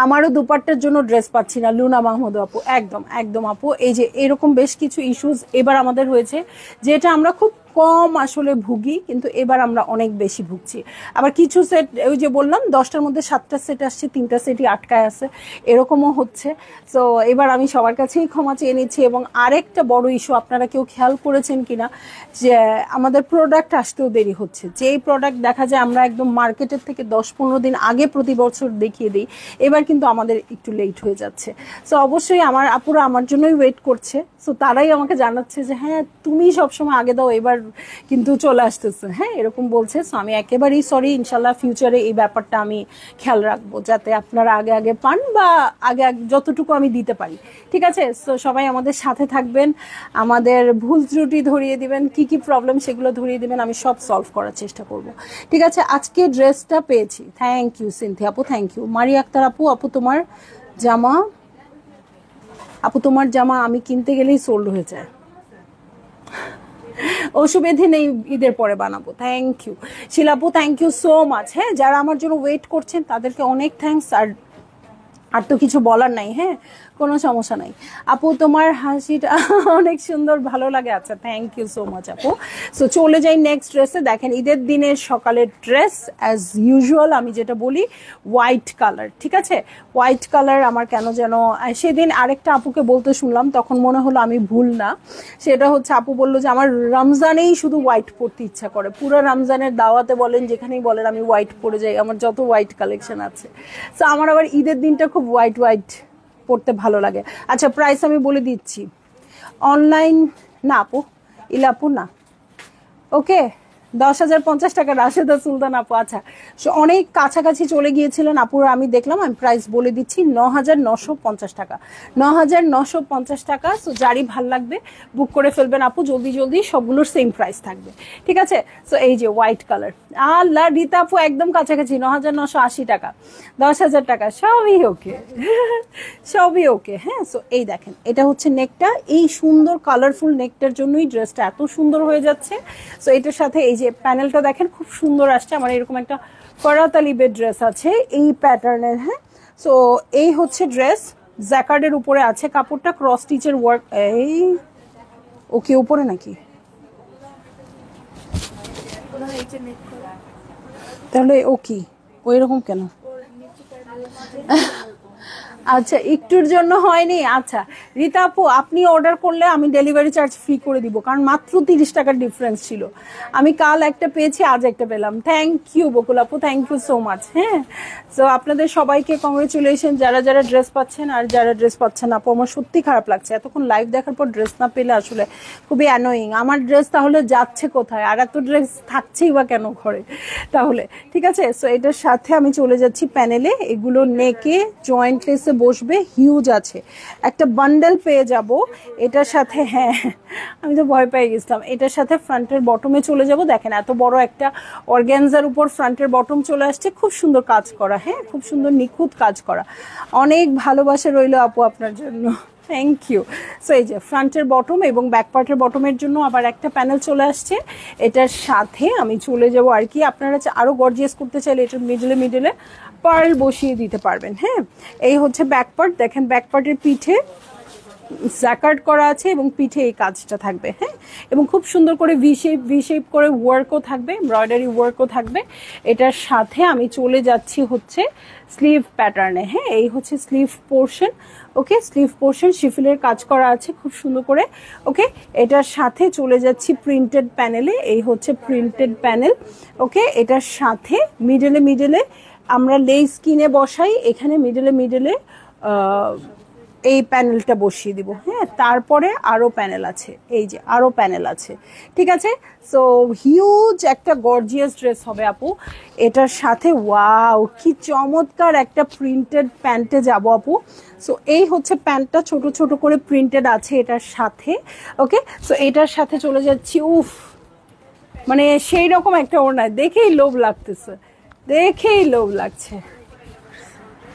আমারও দুপাট্টার জন্য ড্রেস পাচ্ছি না, লুনা মাহমুদ আপু। একদম একদম আপু, এই যে এরকম বেশ কিছু ইস্যুস এবার আমাদের হয়েছে, যেটা আমরা খুব কম আসলে ভুগি, কিন্তু এবার আমরা অনেক বেশি ভুগছি। আবার কিছু সেট, ওই যে বললাম 10টার মধ্যে 7টা সেট আসছে, 3টা সেটই আটকায় আছে, এরকমও হচ্ছে। সো এবার আমি সবার কাছেই ক্ষমা চেয়ে নিচ্ছি। এবং আরেকটা বড় ইস্যু, আপনারা কেউ খেয়াল করেছেন কিনা, যে আমাদের প্রোডাক্ট আসতেও দেরি হচ্ছে। যেই প্রোডাক্ট দেখা যায় আমরা একদম মার্কেটের থেকে 10-15 দিন আগে প্রতি বছর দেখিয়ে দিই, এবার কিন্তু আমাদের একটু লেট হয়ে যাচ্ছে। সো অবশ্যই আমার আপুরা আমার জন্যই ওয়েট করছে। সো তারাই আমাকে জানাচ্ছে যে হ্যাঁ তুমি সবসময় আগে দাও, এবার কিন্তু চলে আসতেছে, হ্যাঁ এরকম বলছে। সো আমি একেবারেই সরি, ইনশাল্লাহ ফিউচারে এই ব্যাপারটা আমি খেয়াল রাখবো, যাতে আপনারা আগে আগে পান, বা আগে যতটুকু আমি দিতে পারি, ঠিক আছে। সো সবাই আমাদের সাথে থাকবেন, আমাদের ভুল ত্রুটি ধরিয়ে দিবেন, কি কি প্রবলেম সেগুলো ধরিয়ে দিবেন, আমি সব সলভ করার চেষ্টা করব, ঠিক আছে। আজকে ড্রেসটা পেয়েছি, থ্যাংক ইউ সিনথি আপু, থ্যাংক ইউ। মারিয়া আক্তার আপু, আপু তোমার জামা আমি কিনতে গেলেই সোল্ড হয়ে যায়, অসুবিধে নেই, ঈদের পরে বানাবো। থ্যাংক ইউ শিলাপু, থ্যাংক ইউ সো মাচ। হ্যাঁ, যারা আমার জন্য ওয়েট করছেন তাদেরকে অনেক থ্যাংকস। আর তো কিছু বলার নাই। হ্যাঁ, কোনো সমস্যা নাই আপু, তোমার হাসিটা অনেক সুন্দর, ভালো লাগে। আচ্ছা, থ্যাংক ইউ সো মাচ আপু। সো চলে যাই নেক্সট ড্রেসে। দেখেন ঈদের দিনের সকালের ড্রেস অ্যাজ ইউজুয়াল আমি যেটা বলি হোয়াইট কালার, ঠিক আছে? হোয়াইট কালার আমার কেন যেন সেদিন আরেকটা আপুকে বলতে শুনলাম, তখন মনে হলো আমি ভুল না। সেটা হচ্ছে আপু বললো যে আমার রমজানেই শুধু হোয়াইট পরতে ইচ্ছা করে, পুরো রমজানের দাওয়াতে বলেন যেখানেই বলেন আমি হোয়াইট পরে যাই, আমার যত হোয়াইট কালেকশন আছে। সো আমার আবার ঈদের দিনটা খুব হোয়াইট হোয়াইট পড়তে ভালো লাগে। আচ্ছা, প্রাইস আমি বলে দিচ্ছি। অনলাইন না আপু, ইলাপু না, ওকে, 10,050 টাকা রাশেদা সুলতান আপু। আচ্ছা, অনেক কাছাকাছি চলে গিয়েছিলেন আপুরা, আমি দেখলাম, আমি প্রাইস বলে দিচ্ছি 9,950 টাকা, 9,950 টাকা। সো যারই ভাল লাগবে বুক করে ফেলবেন আপু, জলদি জলদি, সবগুলোর সেম প্রাইস থাকবে, ঠিক আছে? সো এই যে হোয়াইট কালার, আল্লাহ রীতা আপু একদম কাছাকাছি, 9,980 টাকা, 10,000 টাকা, সবই ওকে, সবই ওকে। হ্যাঁ, সো এই দেখেন, এটা হচ্ছে নেকটা, এই সুন্দর কালারফুল নেকটার জন্যই ড্রেসটা এত সুন্দর হয়ে যাচ্ছে। সো এটার সাথে এই যে প্যানেলটা দেখেন খুব সুন্দর আসছে, আমার এরকম একটা ফরাতালিবের ড্রেস আছে এই প্যাটার্নের। হ্যাঁ, সো এই হচ্ছে ড্রেস, জ্যাকার্ডের উপরে আছে, কাপড়টা ক্রস স্টিচের ওয়ার্ক। এই ওকে উপরে নাকি, তাহলে ও কি ওই রকম কেন? আচ্ছা, একটুর জন্য হয়নি। আচ্ছা রীতা আপু, আপনি অর্ডার করলে আমি ডেলিভারি চার্জ ফ্রি করে দিব, কারণ মাত্র 30 টাকার ডিফারেন্স ছিল। আমি কাল একটা পেয়েছি, আজ একটা পেলাম। থ্যাংক ইউ বকুল আপু, থ্যাংক ইউ সো মাচ। হ্যাঁ, সো আপনাদের সবাইকে কংগ্রেচুলেশন, যারা যারা ড্রেস পাচ্ছেন আর যারা ড্রেস পাচ্ছেন। আপু আমার সত্যি খারাপ লাগছে, এতক্ষণ লাইভ দেখার পর ড্রেস না পেলে আসলে খুবই অ্যানোয়িং। আমার ড্রেস তাহলে যাচ্ছে কোথায়, আর এত ড্রেস থাকছেই বা কেন ঘরে তাহলে? ঠিক আছে, সো এটার সাথে আমি চলে যাচ্ছি প্যানেলে। এগুলো নেকে জয়েন্ট লেসে বসবে, হিউজ আছে, একটা বান্ডেল পেয়ে যাব এটার সাথে। হ্যাঁ, আমি তো ভয় পেয়ে গেছিলাম। এটার সাথে ফ্রন্টের বটমে চলে যাব। দেখেন এত বড় একটা অর্গানজার উপর ফ্রন্টের বটম চলে আসছে, খুব সুন্দর কাজ করা। হ্যাঁ, খুব সুন্দর নিখুঁত কাজ করা। অনেক ভালোবাসা রইল আপু আপনার জন্য, থ্যাংক ইউ। সো এই যে ফ্রন্টের বটম এবং ব্যাক পার্টের বটমের জন্য আবার একটা প্যানেল চলে আসছে। এটার সাথে আমি চলে যাব আর কি, আপনারা আরো গর্জিয়াস করতে চাইলে এটার মিডলে মিডলে পার্ল বসিয়ে দিতে পারবেন। হ্যাঁ, এই হচ্ছে ব্যাক পার্ট। দেখেন ব্যাক পার্টের পিঠে জ্যাকার্ড করা আছে এবং পিঠে এই কাজটা থাকবে। হ্যাঁ, এবং খুব সুন্দর করে ভি শেপ করে ওয়ার্কও থাকবে, এমব্রয়ডারি ওয়ার্কও থাকবে। এটার সাথে আমি চলে যাচ্ছি হচ্ছে স্লিভ প্যাটার্নে। হ্যাঁ, এই হচ্ছে স্লিভ পোর্শন। ওকে, স্লিভ পোর্শন শিফিলের কাজ করা আছে খুব সুন্দর করে। ওকে, এটার সাথে চলে যাচ্ছি প্রিন্টেড প্যানেলে। এই হচ্ছে প্রিন্টেড প্যানেল। ওকে, এটার সাথে মিডলে মিডলে আমরা লেস কিনে বসাই, এখানে মিডলে মিডলে এই প্যানেলটা বসিয়ে দিব। হ্যাঁ, তারপরে আরো প্যানেল আছে, এই যে আরো প্যানেল আছে, ঠিক আছে? সো হিউজ একটা গর্জিয়াস ড্রেস হবে আপু এটার সাথে। ওয়াও, কি চমৎকার একটা প্রিন্টেড প্যান্টে যাব আপু। সো এই হচ্ছে প্যান্টটা, ছোট ছোট করে প্রিন্টেড আছে এটার সাথে। ওকে, সো এটার সাথে চলে যাচ্ছি। উফ, মানে সেই রকম একটা ওড়না, দেখেই লোভ লাগতেছে, দেখেই লোভ লাগছে।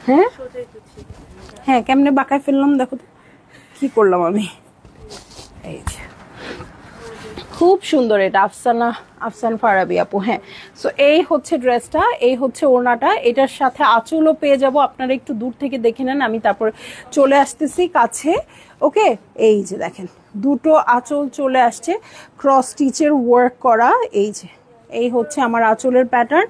হ্যাঁ হ্যাঁ, কেমনে বাঁকায় ফেললাম দেখো তো, কি করলাম আমি। এই যে খুব সুন্দর, এটা আফসান ফারাবি আপু। হ্যাঁ, সো এই হচ্ছে ড্রেসটা, এই হচ্ছে ওড়নাটা। এটার সাথে আঁচলও পেয়ে যাব, আপনারা একটু দূর থেকে দেখে নেন, আমি তারপর চলে আসতেছি কাছে। ওকে, এই যে দেখেন দুটো আঁচল চলে আসছে, ক্রস স্টিচের ওয়ার্ক করা। এই যে এই হচ্ছে আমার আঁচলের প্যাটার্ন,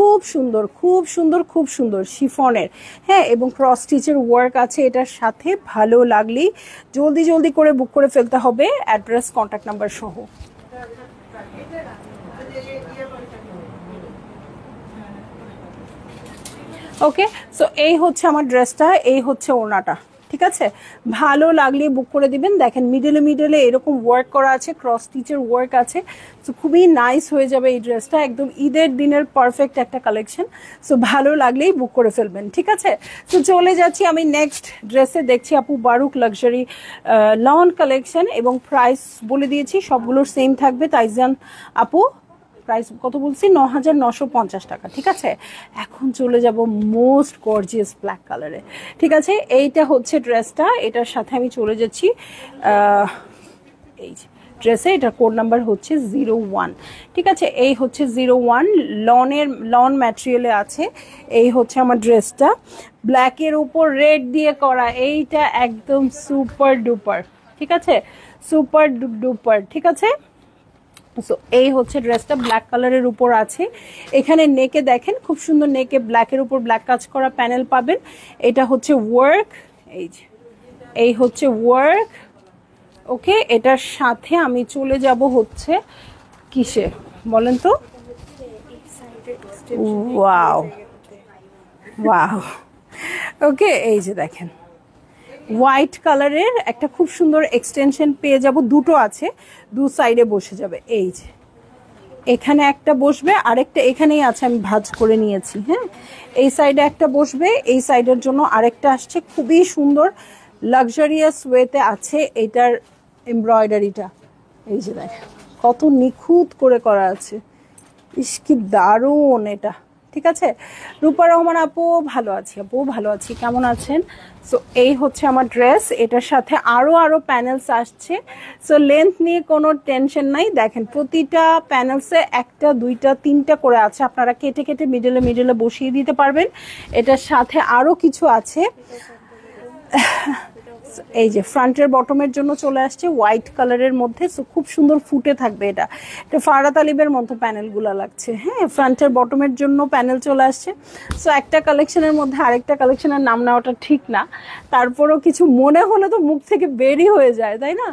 খুব সুন্দর খুব সুন্দর খুব সুন্দর শিফনের। হ্যাঁ, এবং ক্রস স্টিচের ওয়ার্ক আছে এটার সাথে। ভালো লাগলেই জলদি জলদি করে বুক করে ফেলতে হবে, অ্যাড্রেস কন্ট্যাক্ট নাম্বার সহ। ওকে, সো এই হচ্ছে আমার ড্রেসটা, এই হচ্ছে ওড়নাটা, ঠিক আছে? ভালো লাগলে বুক করে দিবেন। দেখেন মিডলে মিডলে এরকম ওয়ার্ক করা আছে, ক্রস স্টিচের ওয়ার্ক আছে। সো খুবই নাইস হয়ে যাবে এই ড্রেসটা, একদম ঈদের দিনের পারফেক্ট একটা কালেকশন। সো ভালো লাগলেই বুক করে ফেলবেন, ঠিক আছে? তো চলে যাচ্ছি আমি নেক্সট ড্রেসে। দেখছি আপু বারুক লাক্সারি লন কালেকশন, এবং প্রাইস বলে দিয়েছি সবগুলোর সেম থাকবে। তাইজান আপু প্রাইস কত বলছি? 9,950 টাকা, ঠিক আছে? এখন চলে যাব মোস্ট গর্জিয়াস ব্ল্যাক কালারে, ঠিক আছে? এইটা হচ্ছে ড্রেসটা, এটার সাথে আমি চলে যাচ্ছি এই যে ড্রেসে। এটা কোড নাম্বার হচ্ছে 01, ঠিক আছে। এই হচ্ছে 01, লন ম্যাটেরিয়ালে আছে। এই হচ্ছে আমার ড্রেসটা, ব্ল্যাকের উপর রেড দিয়ে করা। এইটা একদম সুপার ডুপার, ঠিক আছে, সুপার ডুপার, ঠিক আছে। সো এই হচ্ছে ড্রেসটা, ব্ল্যাক কালারের উপর আছে। এখানে নেকে দেখেন খুব সুন্দর, নেকে ব্ল্যাকের উপর ব্ল্যাক কাজ করা প্যানেল পাবেন। এটা হচ্ছে ওয়ার্ক, এই যে এই হচ্ছে ওয়ার্ক, ওকে। এটার সাথে আমি চলে যাব হচ্ছে কিসে বলেন তো, ওয়াও ওয়াও, ওকে। এই যে দেখেন হোয়াইট কালারের একটা খুব সুন্দর এক্সটেনশন পেয়ে যাব, দুটো আছে, দু সাইডে বসে যাবে। এই যে এখানে একটা বসবে, আরেকটা এখানেই আছে, আমি ভাঁজ করে নিয়েছি, হ্যাঁ। এই সাইডে একটা বসবে, এই সাইডের জন্য আরেকটা আসছে, খুবই সুন্দর লাক্সারিয়াস ওয়েতে আছে এটার এমব্রয়ডারিটা। এই যে দেখেন কত নিখুঁত করে করা আছে, ইস কি দারুণ এটা, ঠিক আছে। রূপা রহমান আপু ভালো আছি, আপু ভালো আছি, কেমন আছেন? সো এই হচ্ছে আমার ড্রেস, এটার সাথে আরো প্যানেলস আসছে। সো লেন্থ নিয়ে কোনো টেনশন নাই, দেখেন প্রতিটা প্যানেলসে একটা, দুইটা, তিনটা করে আছে, আপনারা কেটে কেটে মিডলে বসিয়ে দিতে পারবেন। এটার সাথে আরো কিছু আছে। এই যে ফ্রন্টের বটমের জন্য চলে আসছে হোয়াইট কালারের মধ্যে, সো খুব সুন্দর ফুটে থাকবে। এটা ফারহাত আলিবের মতো প্যানেলগুলো লাগছে, হ্যাঁ। ফ্রন্টের বটমের জন্য প্যানেল চলে আসছে। সো একটা কালেকশনের মধ্যে আরেকটা কালেকশনের নাম নেওয়াটা ঠিক না, তারপরও কিছু মনে হলে তো মুখ থেকে বেরই হয়ে যায়, তাই না?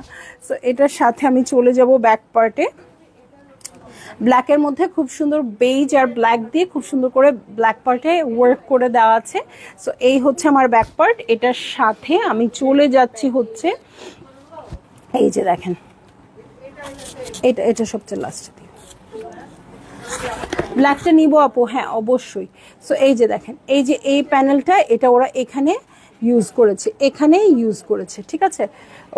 সো এটার সাথে আমি চলে যাব ব্যাক পার্টে। ব্ল্যাকের মধ্যে খুব সুন্দর বেজ আর ব্ল্যাক দিয়ে খুব সুন্দর করে ব্ল্যাক পার্টে ওয়ার্ক করে দেওয়া আছে। সো এই হচ্ছে আমার ব্যাক পার্ট। এটার সাথে আমি চলে যাচ্ছি হচ্ছে, এই যে দেখেন এটা সবচেয়ে লাস্টে দিয়ে ব্ল্যাকটা নিব আপু, হ্যাঁ অবশ্যই। সো এই যে দেখেন, এই যে এই প্যানেলটা, এটা ওরা এখানে ইউজ করেছে, এখানেই ইউজ করেছে, ঠিক আছে,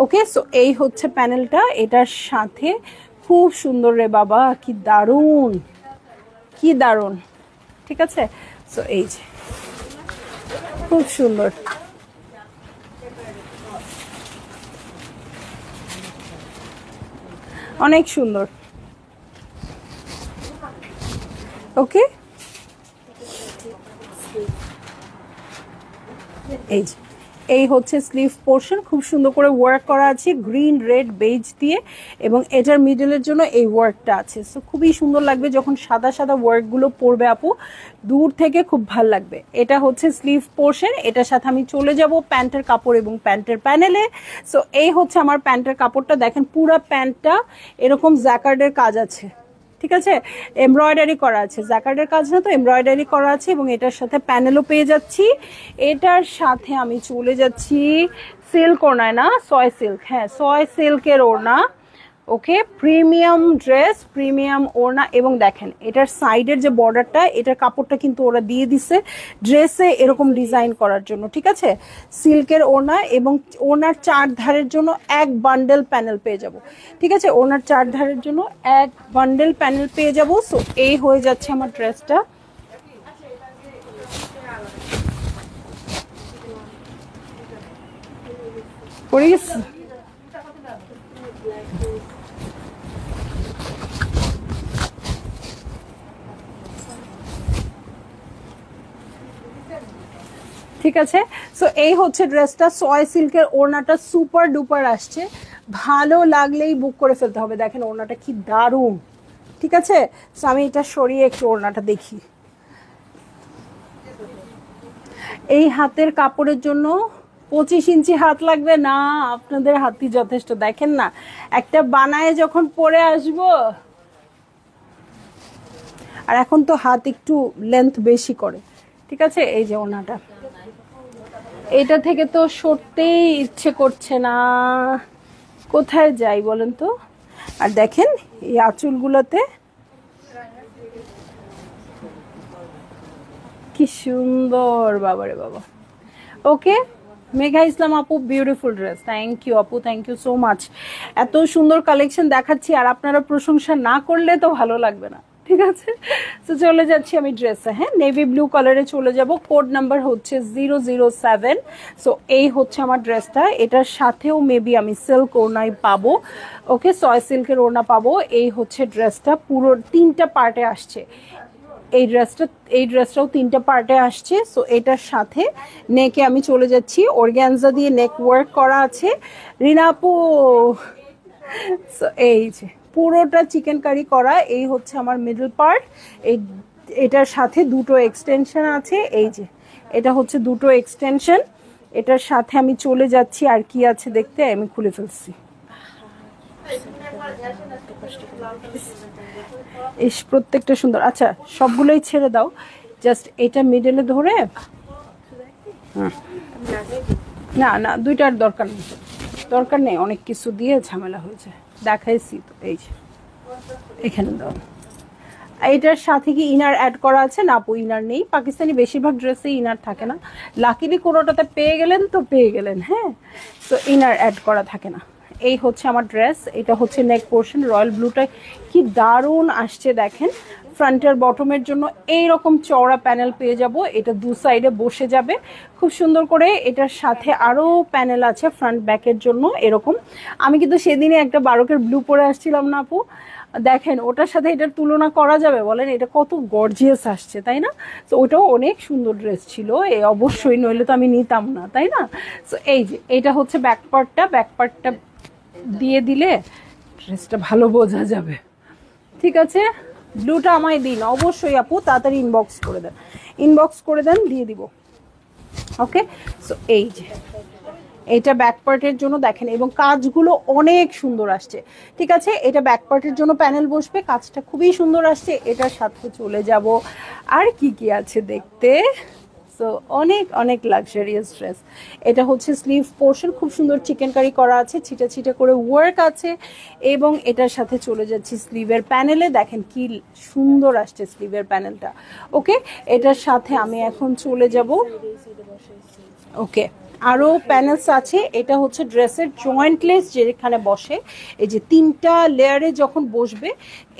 ওকে। সো এই হচ্ছে প্যানেলটা, এটার সাথে খুব সুন্দর রে বাবা, কি দারুণ, কি দারুণ, ঠিক আছে। সো এই যে খুব সুন্দর, অনেক সুন্দর, ওকে। এই যে এই হচ্ছে স্লিভ পোর্শন, খুব সুন্দর করে ওয়ার্ক করা আছে গ্রিন, রেড, বেজ দিয়ে, এবং এটার মিডলের জন্য এই ওয়ার্কটা আছে। সো খুবই সুন্দর লাগবে যখন সাদা সাদা ওয়ার্কগুলো পরবে আপু, দূর থেকে খুব ভাল লাগবে। এটা হচ্ছে স্লিভ পোর্শন। এটার সাথে আমি চলে যাব প্যান্টের কাপড় এবং প্যান্টের প্যানেলে। সো এই হচ্ছে আমার প্যান্টের কাপড়টা, দেখেন পুরো প্যান্টটা এরকম জ্যাকার্ডের কাজ আছে, ঠিক আছে, এমব্রয়ডারি করা আছে, জ্যাকার্ডের কাজ না তো এমব্রয়ডারি করা আছে, এবং এটার সাথে প্যানেলও পেয়ে যাচ্ছি। এটার সাথে আমি চলে যাচ্ছি সিল্ক ওড়নায়, না সয় সিল্ক, হ্যাঁ সয় সিল্কের ওড়না, ওকে। প্রিমিয়াম ড্রেস, প্রিমিয়াম ওড়না, এবং দেখেন এটার সাইডের যে বর্ডারটা, এটার কাপড়টা কিন্তু ওরা দিয়ে দিছে ড্রেসে এরকম ডিজাইন করার জন্য, ঠিক আছে। সিল্কের ওড়না, এবং ওড়নার চার ধারের জন্য এক বান্ডেল প্যানেল পেয়ে যাব, ঠিক আছে, ওড়নার চার ধারের জন্য এক বান্ডেল প্যানেল পেয়ে যাব। সো এই হয়ে যাচ্ছে আমার ড্রেসটা। পরিস ঠিক আছে। সো এই হচ্ছে ড্রেসটা, সয় সিল্কের ওড়নাটা সুপার ডুপার আসছে, ভালো লাগলেই বুক করে ফেলতে হবে। দেখেন ওড়নাটা কি দারুণ, ঠিক আছে। সো আমি এটা সরিয়ে একটু ওড়নাটা দেখি। এই হাতের কাপড়ের জন্য 25 ইঞ্চি হাত লাগবে না, আপনাদের হাতই যথেষ্ট। দেখেন না, একটা বানায় যখন পরে আসবো, আর এখন তো হাত একটু লেন্থ বেশি করে, ঠিক আছে। এই যে ওড়নাটা, এটা থেকে তো সরতেই ইচ্ছে করছে না, কোথায় যাই বলেন তো। আর দেখেন এই আঁচলগুলোতে কি সুন্দর, বাবারে বাবা, ওকে। মেঘা ইসলাম আপু, বিউটিফুল ড্রেস, থ্যাংক ইউ আপু, থ্যাংক ইউ সো মাচ। এত সুন্দর কালেকশন দেখাচ্ছি আর আপনারা প্রশংসা না করলে তো ভালো লাগবে না, ঠিক আছে, তো চলে যাচ্ছি আমি ড্রেসে। হ্যাঁ, নেভি ব্লু কালারে চলে যাব, কোড নাম্বার হচ্ছে 007। সো এই হচ্ছে আমার ড্রেসটা, এটার সাথেও মেবি আমি সিল্ক ওড়নাই পাবো। ওকে, সয় সিল্কের ওড়না পাবো। এই হচ্ছে ড্রেসটা, পুরো 3টা পার্টে আসছে এই ড্রেসটাও 3টা পার্টে আসছে। সো এটার সাথে নেকে আমি চলে যাচ্ছি, অর্গ্যানজা দিয়ে নেক ওয়ার্ক করা আছে রিনা আপু। সো এই যে পুরোটা চিকেন কারি করা, এই হচ্ছে আমার মিডল পার্ট। এটার সাথে দুটো এক্সটেনশন আছে, এই যে এটা হচ্ছে দুটো এক্সটেনশন। এটার সাথে আমি চলে যাচ্ছি, আর কি আছে দেখতে, আমি খুলে ফেলছি। ইস, প্রত্যেকটা সুন্দর। আচ্ছা, সবগুলোই ছেড়ে দাও, জাস্ট এটা মিডলে ধরে। না না, দুইটার দরকার নেই, অনেক কিছু দিয়ে ঝামেলা হয়েছে, দেখাইছি তো। এই যে এখানে দাও। এটার সাথে কি ইনার অ্যাড করা আছে? না আপু, ইনার নেই। পাকিস্তানি বেশিরভাগ ড্রেসে ইনার থাকে না, লাকিলি কোনোটাতে পেয়ে গেলেন তো পেয়ে গেলেন। হ্যাঁ, তো ইনার অ্যাড করা থাকে না। এই হচ্ছে আমার ড্রেস, এটা হচ্ছে নেক পোর্শন। রয়্যাল ব্লুটা কি দারুণ আসছে দেখেন। ফ্রন্টের বটমের জন্য এইরকম চওড়া প্যানেল পেয়ে যাব, এটা দু সাইডে বসে যাবে খুব সুন্দর করে। এটার সাথে আরও প্যানেল আছে ফ্রন্ট ব্যাকের জন্য এরকম। আমি কিন্তু সেদিনে একটা বারকের ব্লু পরে আসছিলাম না আপু, দেখেন ওটার সাথে এটার তুলনা করা যাবে বলেন? এটা কত গর্জিয়াস আসছে, তাই না? তো ওটাও অনেক সুন্দর ড্রেস ছিল, অবশ্যই, নইলে তো আমি নিতাম না, তাই না? তো এই যে এটা হচ্ছে ব্যাক পার্টটা দিয়ে দিলে ড্রেসটা ভালো বোঝা যাবে। ঠিক আছে, ব্লুটা আমায় দিন অবশ্যই আপু, তাড়াতাড়ি ইনবক্স করে দেন, দিয়ে দিব। ওকে, সো এই যে এটা ব্যাক পার্টের জন্য দেখেন, এবং কাজগুলো অনেক সুন্দর আসছে। ঠিক আছে, এটা ব্যাক পার্টের জন্য প্যানেল বসবে, কাজটা খুবই সুন্দর আসছে। এটার সাথে চলে যাব, আর কি কি আছে দেখতে। সো অনেক অনেক লাক্সারিয়াস ড্রেস। এটা হচ্ছে স্লিভ পোর্শন, খুব সুন্দর চিকেন কারি করা আছে, ছিটা ছিটা করে ওয়ার্ক আছে। এবং এটার সাথে চলে যাচ্ছি স্লিভের প্যানেলে, দেখেন কি সুন্দর আসছে স্লিভের প্যানেলটা। ওকে, এটার সাথে আমি এখন চলে যাব। ওকে, আরও প্যানেলস আছে। এটা হচ্ছে ড্রেসের জয়েন্টলেস যেখানে বসে, এই যে 3টা লেয়ারে যখন বসবে,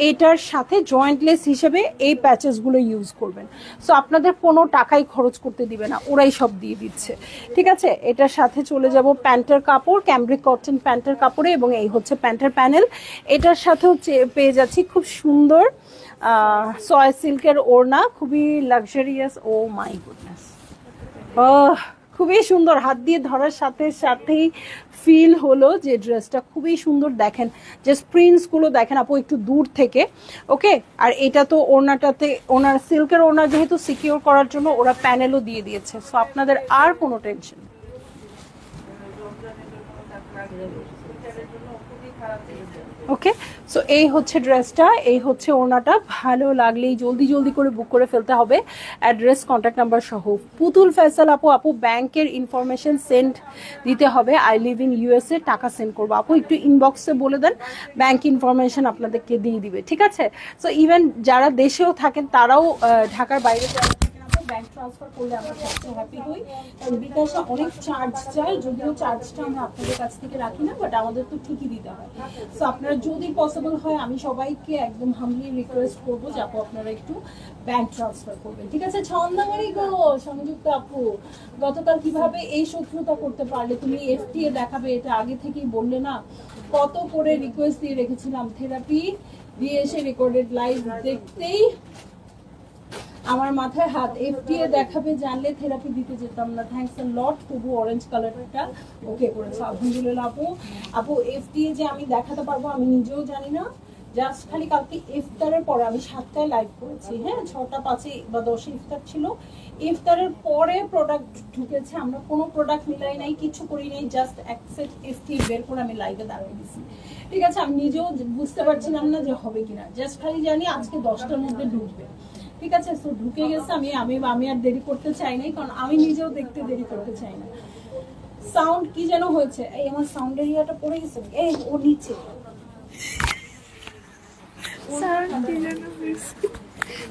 এটার সাথে জয়েন্টলেস হিসেবে এই প্যাচেসগুলো ইউজ করবেন। সো আপনাদের কোনো টাকাই খরচ করতে দিবে না, ওরাই সব দিয়ে দিচ্ছে। ঠিক আছে, এটার সাথে চলে যাব প্যান্টের কাপড়, ক্যামব্রিক কটন প্যান্টের কাপড়ে, এবং এই হচ্ছে প্যান্টের প্যানেল। এটার সাথেও পেয়ে যাচ্ছি খুব সুন্দর সয় সিল্কের ওড়না, খুবই লাক্সারিয়াস। ও মাই গুডনেস, খুবই সুন্দর। হাত দিয়ে ধরার সাথে সাথেই ফিল হলো যে ড্রেসটা খুবই সুন্দর। দেখেন জাস্ট প্রিন্টসগুলো দেখেন আপু একটু দূর থেকে। ওকে, আর এটা তো ওড়নাটাতে, ওনার সিল্কের ওড়না যেহেতু সিকিউর করার জন্য ওরা প্যানেলও দিয়ে দিয়েছে, সো আপনাদের আর কোনো টেনশন। ওকে, সো এই হচ্ছে ড্রেসটা, এই হচ্ছে ওড়নাটা। ভালো লাগলেই জলদি করে বুক করে ফেলতে হবে, অ্যাড্রেস কন্ট্যাক্ট নাম্বার সহ। পুতুল ফয়সাল আপু ব্যাংকের ইনফরমেশন সেন্ড দিতে হবে, আই লিভ ইন ইউএসএ, টাকা সেন্ড করবো। আপু একটু ইনবক্সে বলে দেন, ব্যাংক ইনফরমেশন আপনাদেরকে দিয়ে দিবে। ঠিক আছে, সো ইভেন যারা দেশেও থাকেন তারাও, ঢাকার বাইরে যারা ব্যাংক ট্রান্সফার করলে আমরা সবচেয়ে হ্যাপি হই, কারণ বিকাশে অনেক চার্জ চাই, যদিও চার্জটা আমরা আপনাদের কাছ থেকে রাখি না, বাট আমাদের তো ঠিকই দিতে হয়। সো আপনারা যদি পসিবল হয়, আমি সবাইকে একদম হামলি রিকোয়েস্ট করবো যে আপু আপনারা একটু ব্যাংক ট্রান্সফার করবেন। ঠিক আছে, ছন্দামারি গো সংযুক্ত আপু, গতকাল কিভাবে এই শত্রুতা করতে পারলে? তুমি এফটিএ দেখাবে, এটা আগে থেকেই বললে না? কত করে রিকোয়েস্ট দিয়ে রেখেছিলাম, থেরাপি দিয়ে এসে রেকর্ডেড লাইভ দেখতেই আমার মাথায় হাত। এফটিএ দেখাবে জানলে থেরাপি দিতে যেতাম না। থ্যাঙ্কস আ লট। তবু অরেঞ্জ কালারটা ওকে করেছে, আলহামদুলিল্লাহ আপু এফটিএ যে আমি দেখাতে পারবো আমি নিজেও জানি না। জাস্ট খালি কালকে ইফতারের পরে, আমি 7টায় লাইভ করেছি, হ্যাঁ 6টা 5 বা 10 ইফতার ছিল। ইফতারের পরে প্রোডাক্ট ঢুকেছে, আমরা কোনো প্রোডাক্ট মিলাই নাই, কিছু করি নাই, জাস্ট এক সেট এফটি বের করে আমি লাইভে দাঁড়িয়ে দিছি। ঠিক আছে, আমি নিজেও বুঝতে পারছিলাম না যে হবে কিনা, জাস্ট খালি জানি আজকে 10টার মধ্যে ঢুকবে। ঠিক আছে, তো ঢুকে গেছে। আমি আর দেরি করতে চাই নাই, কারণ আমি নিজেও দেখতে দেরি করতে চাই না। সাউন্ড কি যেন হয়েছে, এই আমার সাউন্ড এরিয়াটা পড়ে গেছে, এই ও নিচে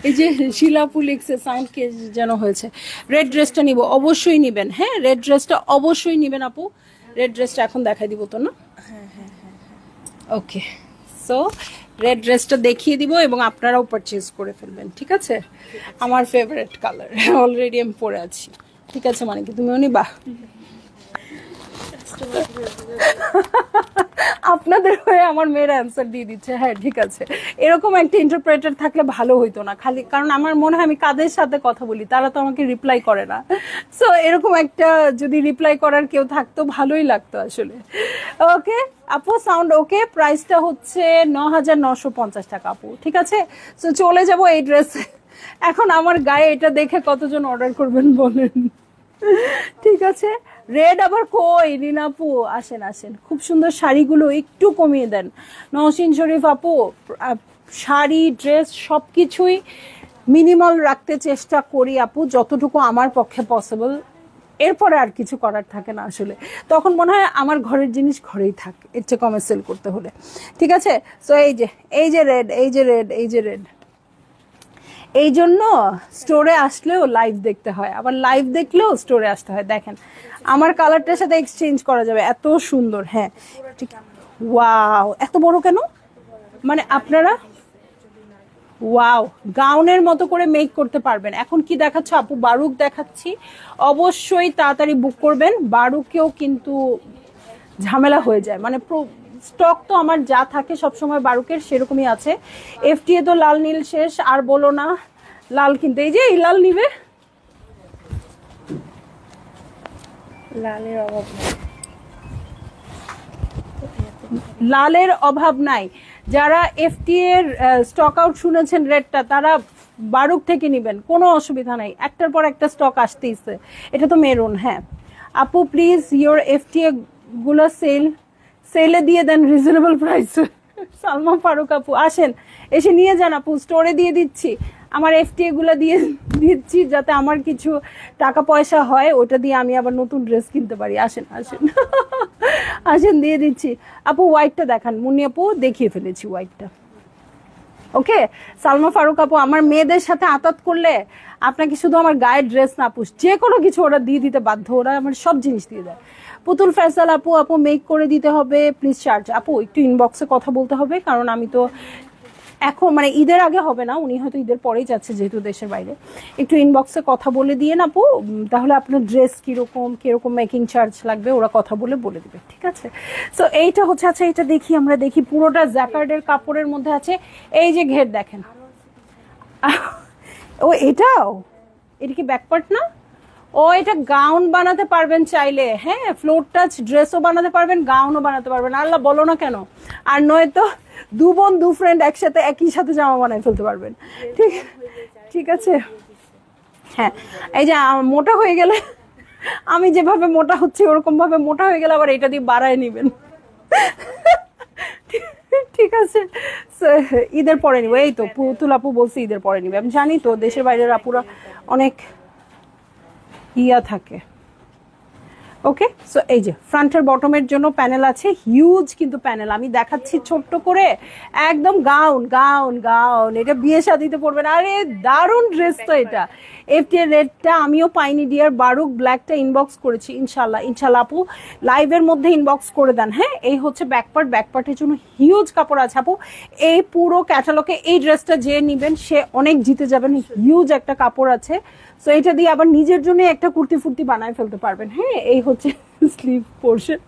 এই যে শিলাপু লিখছে সাউন্ড কে যেন হয়েছে। রেড ড্রেসটা নিব, অবশ্যই নিবেন। হ্যাঁ, রেড ড্রেসটা অবশ্যই নিবেন আপু। রেড ড্রেসটা এখন দেখাই দিব তো না? ওকে, সো রেড ড্রেসটা দেখিয়ে দিব এবং আপনারাও পারচেজ করে ফেলবেন, ঠিক আছে? আমার ফেভারিট কালার, অলরেডি আমি পরে আছি, ঠিক আছে? মানে কি তুমিও নিবা? আপনাদের হয়ে আমার মেয়ের অ্যান্সার দিয়ে দিচ্ছে, হ্যাঁ ঠিক আছে। এরকম একটা ইন্টারপ্রেটার থাকলে ভালো হইতো না খালি, কারণ আমার মনে হয় আমি কাদের সাথে কথা বলি, তারা তো আমাকে রিপ্লাই করে না। সো এরকম একটা যদি রিপ্লাই করার কেউ থাকতো ভালোই লাগতো আসলে। ওকে আপু, সাউন্ড ওকে? প্রাইসটা হচ্ছে ৯,৯৫০ টাকা আপু, ঠিক আছে? সো চলে যাব এই ড্রেসে। এখন আমার গায়ে এটা দেখে কতজন অর্ডার করবেন বলেন? ঠিক আছে, রেড আবার কই? রিনা আপু আসেন আসেন, খুব সুন্দর শাড়িগুলো একটু কমিয়ে দেন। নওশিন শরীফ আপু, শাড়ি ড্রেস সবকিছুই মিনিমাল রাখতে চেষ্টা করি আপু, যতটুকু আমার পক্ষে পসিবল। এরপরে আর কিছু করার থাকে না আসলে, তখন মনে হয় আমার ঘরের জিনিস ঘরেই থাকে, এর চেয়ে কমে সেল করতে হলে, ঠিক আছে? সো এই যে রেড, এই যে রেড, এই যে রেড। এই জন্য স্টোরে আসলেও লাইভ দেখতে হয়, আবার লাইভ দেখলেও স্টোরে আসতে হয়। দেখেন আমার কালারটার সাথে এক্সচেঞ্জ করা যাবে, এত সুন্দর। হ্যাঁ ঠিক, ওয়াও এত বড় কেন? মানে আপনারা ওয়াও গাউনের মতো করে মেক করতে পারবেন। এখন কি দেখাচ্ছ আপু? বারুক দেখাচ্ছি, অবশ্যই তাড়াতাড়ি বুক করবেন। বারুকেও কিন্তু ঝামেলা হয়ে যায়, মানে স্টক তো আমার যা থাকে সবসময় বারুকের সেরকমই আছে। এফটিএ তো লাল নীল শেষ, আর বলো না। লাল কিনতে, এই যে এই লাল নিবে, লালের অভাব নেই, লালের অভাব নাই। যারা এফটিএ এর স্টক আউট শুনেছেন রেডটা, তারা বারুক থেকে নিবেন, কোনো অসুবিধা নাই, একটার পর একটা স্টক আসতেইছে। এটা তো মেরুন। হ্যাঁ আপু প্লিজ ইয়োর এফটিএ গুলো সেলে দিয়ে দেন রিজনেবল প্রাইস। সালমা ফারুক আপু আসেন, এসে নিয়ে যান আপু, স্টোরে দিয়ে দিচ্ছি। আমার এফটিএ গুলো দিয়ে দিচ্ছি যাতে আমার কিছু টাকা পয়সা হয়, ওটা দিয়ে আমি আবার নতুন ড্রেস কিনতে পারি। আসেন আসেন আসেন, দিয়ে দিচ্ছি। আপু হোয়াইটটা দেখান, মুন্নি আপু দেখিয়ে ফেলেছি হোয়াইটটা। ওকে সালমা ফারুক আপু, আমার মেয়েদের সাথে আতাত করলে আপনাকে শুধু আমার গায়ের ড্রেস না আপু, যে কোনো কিছু ওরা দিয়ে দিতে বাধ্য, ওরা আমার সব জিনিস দিয়ে দেয়। পুতুল ফয়সাল আপু, আপু মেক করে দিতে হবে প্লিজ চার্জ। আপু একটু ইনবক্সে কথা বলতে হবে, কারণ আমি তো এখন মানে ঈদের আগে হবে না, উনি হয়তো ঈদের পরেই যাচ্ছে যেহেতু দেশের বাইরে। একটু ইনবক্সে কথা বলে দিয়ে না আপু, তাহলে আপনার ড্রেস কিরকম মেকিং চার্জ লাগবে ওরা কথা বলে দিবে, ঠিক আছে? সো এইটা হচ্ছে, আচ্ছা এটা দেখি, আমরা দেখি পুরোটা জ্যাকার্ডের কাপড়ের মধ্যে আছে। এই যে ঘের দেখেন, ও এটাও, এটা কি ব্যাকপার্ট না? ও এটা গাউন বানাতে পারবেন চাইলে, হ্যাঁ ফ্লোর টাচ ড্রেসও বানাতে পারবেন, গাউনও বানাতে পারবেন, আল্লাহ বলো না কেন। আর নয়তো দু বোন দু ফ্রেন্ড একসাথে একই সাথে জামা বানায় ফেলতে পারবেন, ঠিক ঠিক আছে? হ্যাঁ এই যে মোটা হয়ে গেলে, আমি যেভাবে মোটা হচ্ছি ওরকম ভাবে মোটা হয়ে গেলে আবার এটা দিয়ে বাড়ায় নিবেন, ঠিক আছে? ঈদের পরে নিবো, এই তো পুতুল আপু বলছি ঈদের পরে নিবে। আমি জানি তো দেশের বাইরের আপুরা অনেক ইয়া থাকে। ওকে সো এই যে ফ্রন্টের বটমের জন্য প্যানেল আছে, হিউজ কিন্তু প্যানেল আমি দেখাচ্ছি ছোট্ট করে, একদম গাউন গাউন গাউন। এটা বিয়ে শাদিতে পরবেন, আরে দারুণ ড্রেস তো এটা। এফটিএ রেডটা আমিও পাইনি ডিয়ার, বারুক ব্ল্যাকটা ইনবক্স করেছি, ইনশাল্লাহ ইনশাল্লাহ আপু লাইভের মধ্যে ইনবক্স করে দেন। হ্যাঁ এই হচ্ছে ব্যাকপার্টের জন্য হিউজ কাপড় আছে আপু। এই পুরো ক্যাটালগে এই ড্রেসটা যে নিবেন সে অনেক জিতে যাবেন, হিউজ একটা কাপড় আছে। সো এটা দিয়ে আবার নিজের জন্য একটা কুর্তি ফুর্তি বানায় ফেলতে পারবেন। হ্যাঁ এই হচ্ছে স্লিভ পোর্শন,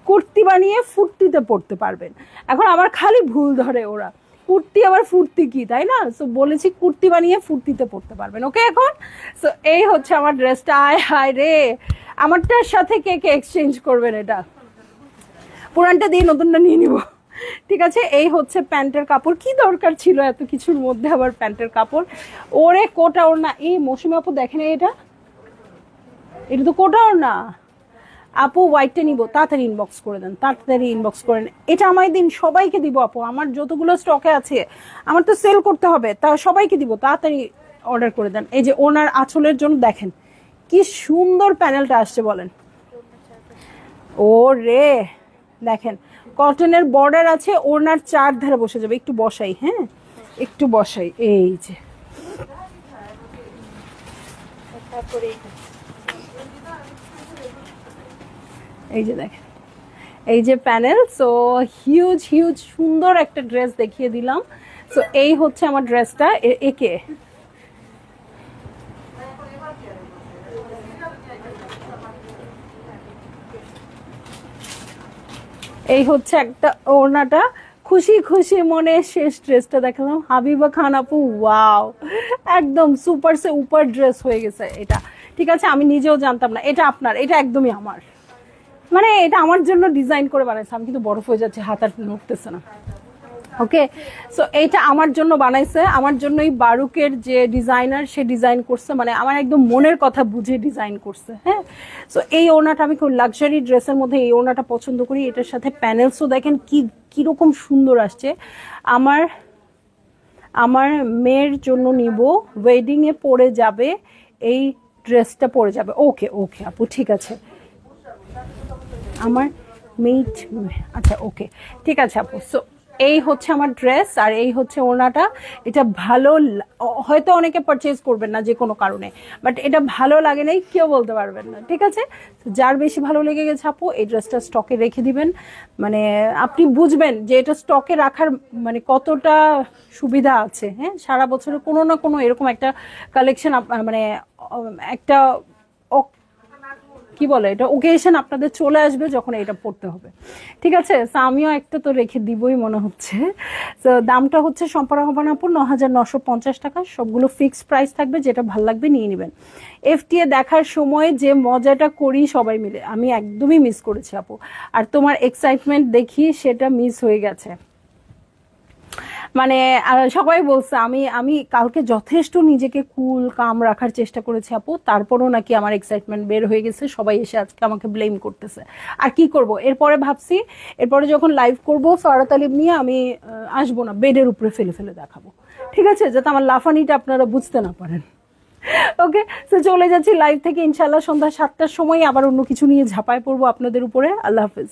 কুর্তি বানিয়ে ফুর্তিতে পড়তে পারবেন। এখন আমার খালি ভুল ধরে ওরা, কুর্তি আবার ফুর্তি কি, তাই না? সো বলেছি কুর্তি বানিয়ে ফুর্তিতে পড়তে পারবেন। ওকে এখন সো এই হচ্ছে আমার ড্রেসটা। আয় হায় রে, আমারটার সাথে কে কে এক্সচেঞ্জ করবেন? এটা পুরানটা দিয়ে নতুনটা নিয়ে নিব, ঠিক আছে? এই হচ্ছে প্যান্টের কাপড়, কি দরকার ছিল এত কিছুর মধ্যে আবার প্যান্টের কাপড়? ওরে কোটা ওর না, এই মৌসুমি আপু দেখেন এটা তো কোটা ওর না আপু। হোয়াইটটা নিব, তাড়াতাড়ি ইনবক্স করে দেন, তাড়াতাড়ি ইনবক্স করেন। এটা আমায় দিন, সবাইকে দিব আপু, আমার যতগুলো স্টকে আছে আমার তো সেল করতে হবে, তা সবাইকে দিব, তাড়াতাড়ি অর্ডার করে দেন। এই যে ওনার আঁচলের জন্য দেখেন কি সুন্দর প্যানেলটা আসছে বলেন। ও রে দেখেন কটনের বর্ডার আছে, ওনার চার ধারে বসে যাবে। একটু বসাই, হ্যাঁ একটু বসাই, এই যে এই যে দেখেন এই যে প্যানেল, সো হিউজ হিউজ সুন্দর একটা ড্রেস দেখিয়ে দিলাম। সো এই হচ্ছে আমার ড্রেসটা। একে এই হচ্ছে একটা ওড়নাটা, খুশি খুশি মনে শেষ ড্রেসটা দেখালাম। হাবিবা খান আপু, ওয়াও, একদম সুপার সে উপর ড্রেস হয়ে গেছে এটা। ঠিক আছে, আমি নিজেও জানতাম না এটা আপনার, এটা একদমই আমার, মানে এটা আমার জন্য ডিজাইন করে বানাইছে। আমি কিন্তু বরফ হয়ে যাচ্ছে, হাত আর নড়তেছে না। ওকে, সো এইটা আমার জন্য বানাইছে, আমার জন্যই বারুকের যে ডিজাইনার সে ডিজাইন করছে, মানে আমার একদম মনের কথা বুঝে ডিজাইন করছে। হ্যাঁ, সো এই ওড়নাটা আমি খুব লাক্সারি ড্রেসের মধ্যে এই ওড়নাটা পছন্দ করি। এটার সাথে প্যানেলসও দেখেন কি কিরকম সুন্দর আসছে। আমার আমার মেয়ের জন্য নিব, ওয়েডিং এ পরে যাবে, এই ড্রেসটা পরে যাবে। ওকে ওকে আপু, ঠিক আছে, আমার মেট, আচ্ছা ওকে, ঠিক আছে আপু। সো এই হচ্ছে আমার ড্রেস আর এই হচ্ছে ওড়নাটা। এটা ভালো, হয়তো অনেকে পারচেজ করবেন না যে কোনো কারণে, বাট এটা ভালো লাগে নাই কেউ বলতে পারবেন না। ঠিক আছে, যার বেশি ভালো লেগে গেছে আপু এই ড্রেসটা স্টকে রেখে দিবেন, মানে আপনি বুঝবেন যে এটা স্টকে রাখার মানে কতটা সুবিধা আছে। হ্যাঁ, সারা বছরে কোনো না কোনো এরকম একটা কালেকশন, মানে একটা কি বলে এটা ওকেশন আপনাদের চলে আসবে যখন এটা পড়তে হবে। ঠিক আছে, আমিও একটা তো রেখে দিবই মনে হচ্ছে। তো দামটা হচ্ছে সম্পারা হবানাপুর ৯,৯৫০ টাকা, সবগুলো ফিক্সড প্রাইস থাকবে, যেটা ভালো লাগবে নিয়ে নেবেন। এফটিএ দেখার সময় যে মজাটা করি সবাই মিলে, আমি একদমই মিস করেছি আপু, আর তোমার এক্সাইটমেন্ট দেখি সেটা মিস হয়ে গেছে। মানে সবাই বলছে, আমি কালকে যথেষ্ট নিজেকে কুল কাম রাখার চেষ্টা করেছি আপু, তারপরও নাকি আমার এক্সাইটমেন্ট বের হয়ে গেছে। সবাই এসে আজকে আমাকে ব্লেম করতেছে। আর কি করব, এরপরে ভাবছি এরপরে যখন লাইভ করব ফারাত আলিম নিয়ে আমি আসবো না, বেডের উপরে ফেলে ফেলে দেখাবো। ঠিক আছে, যাতে আমার লাফানিটা আপনারা বুঝতে না পারেন। ওকে, তো চলে যাচ্ছি লাইভ থেকে। ইনশাল্লাহ সন্ধ্যা ৭টার সময় আবার অন্য কিছু নিয়ে ঝাঁপায় পড়বো আপনাদের উপরে। আল্লাহ হাফেজ।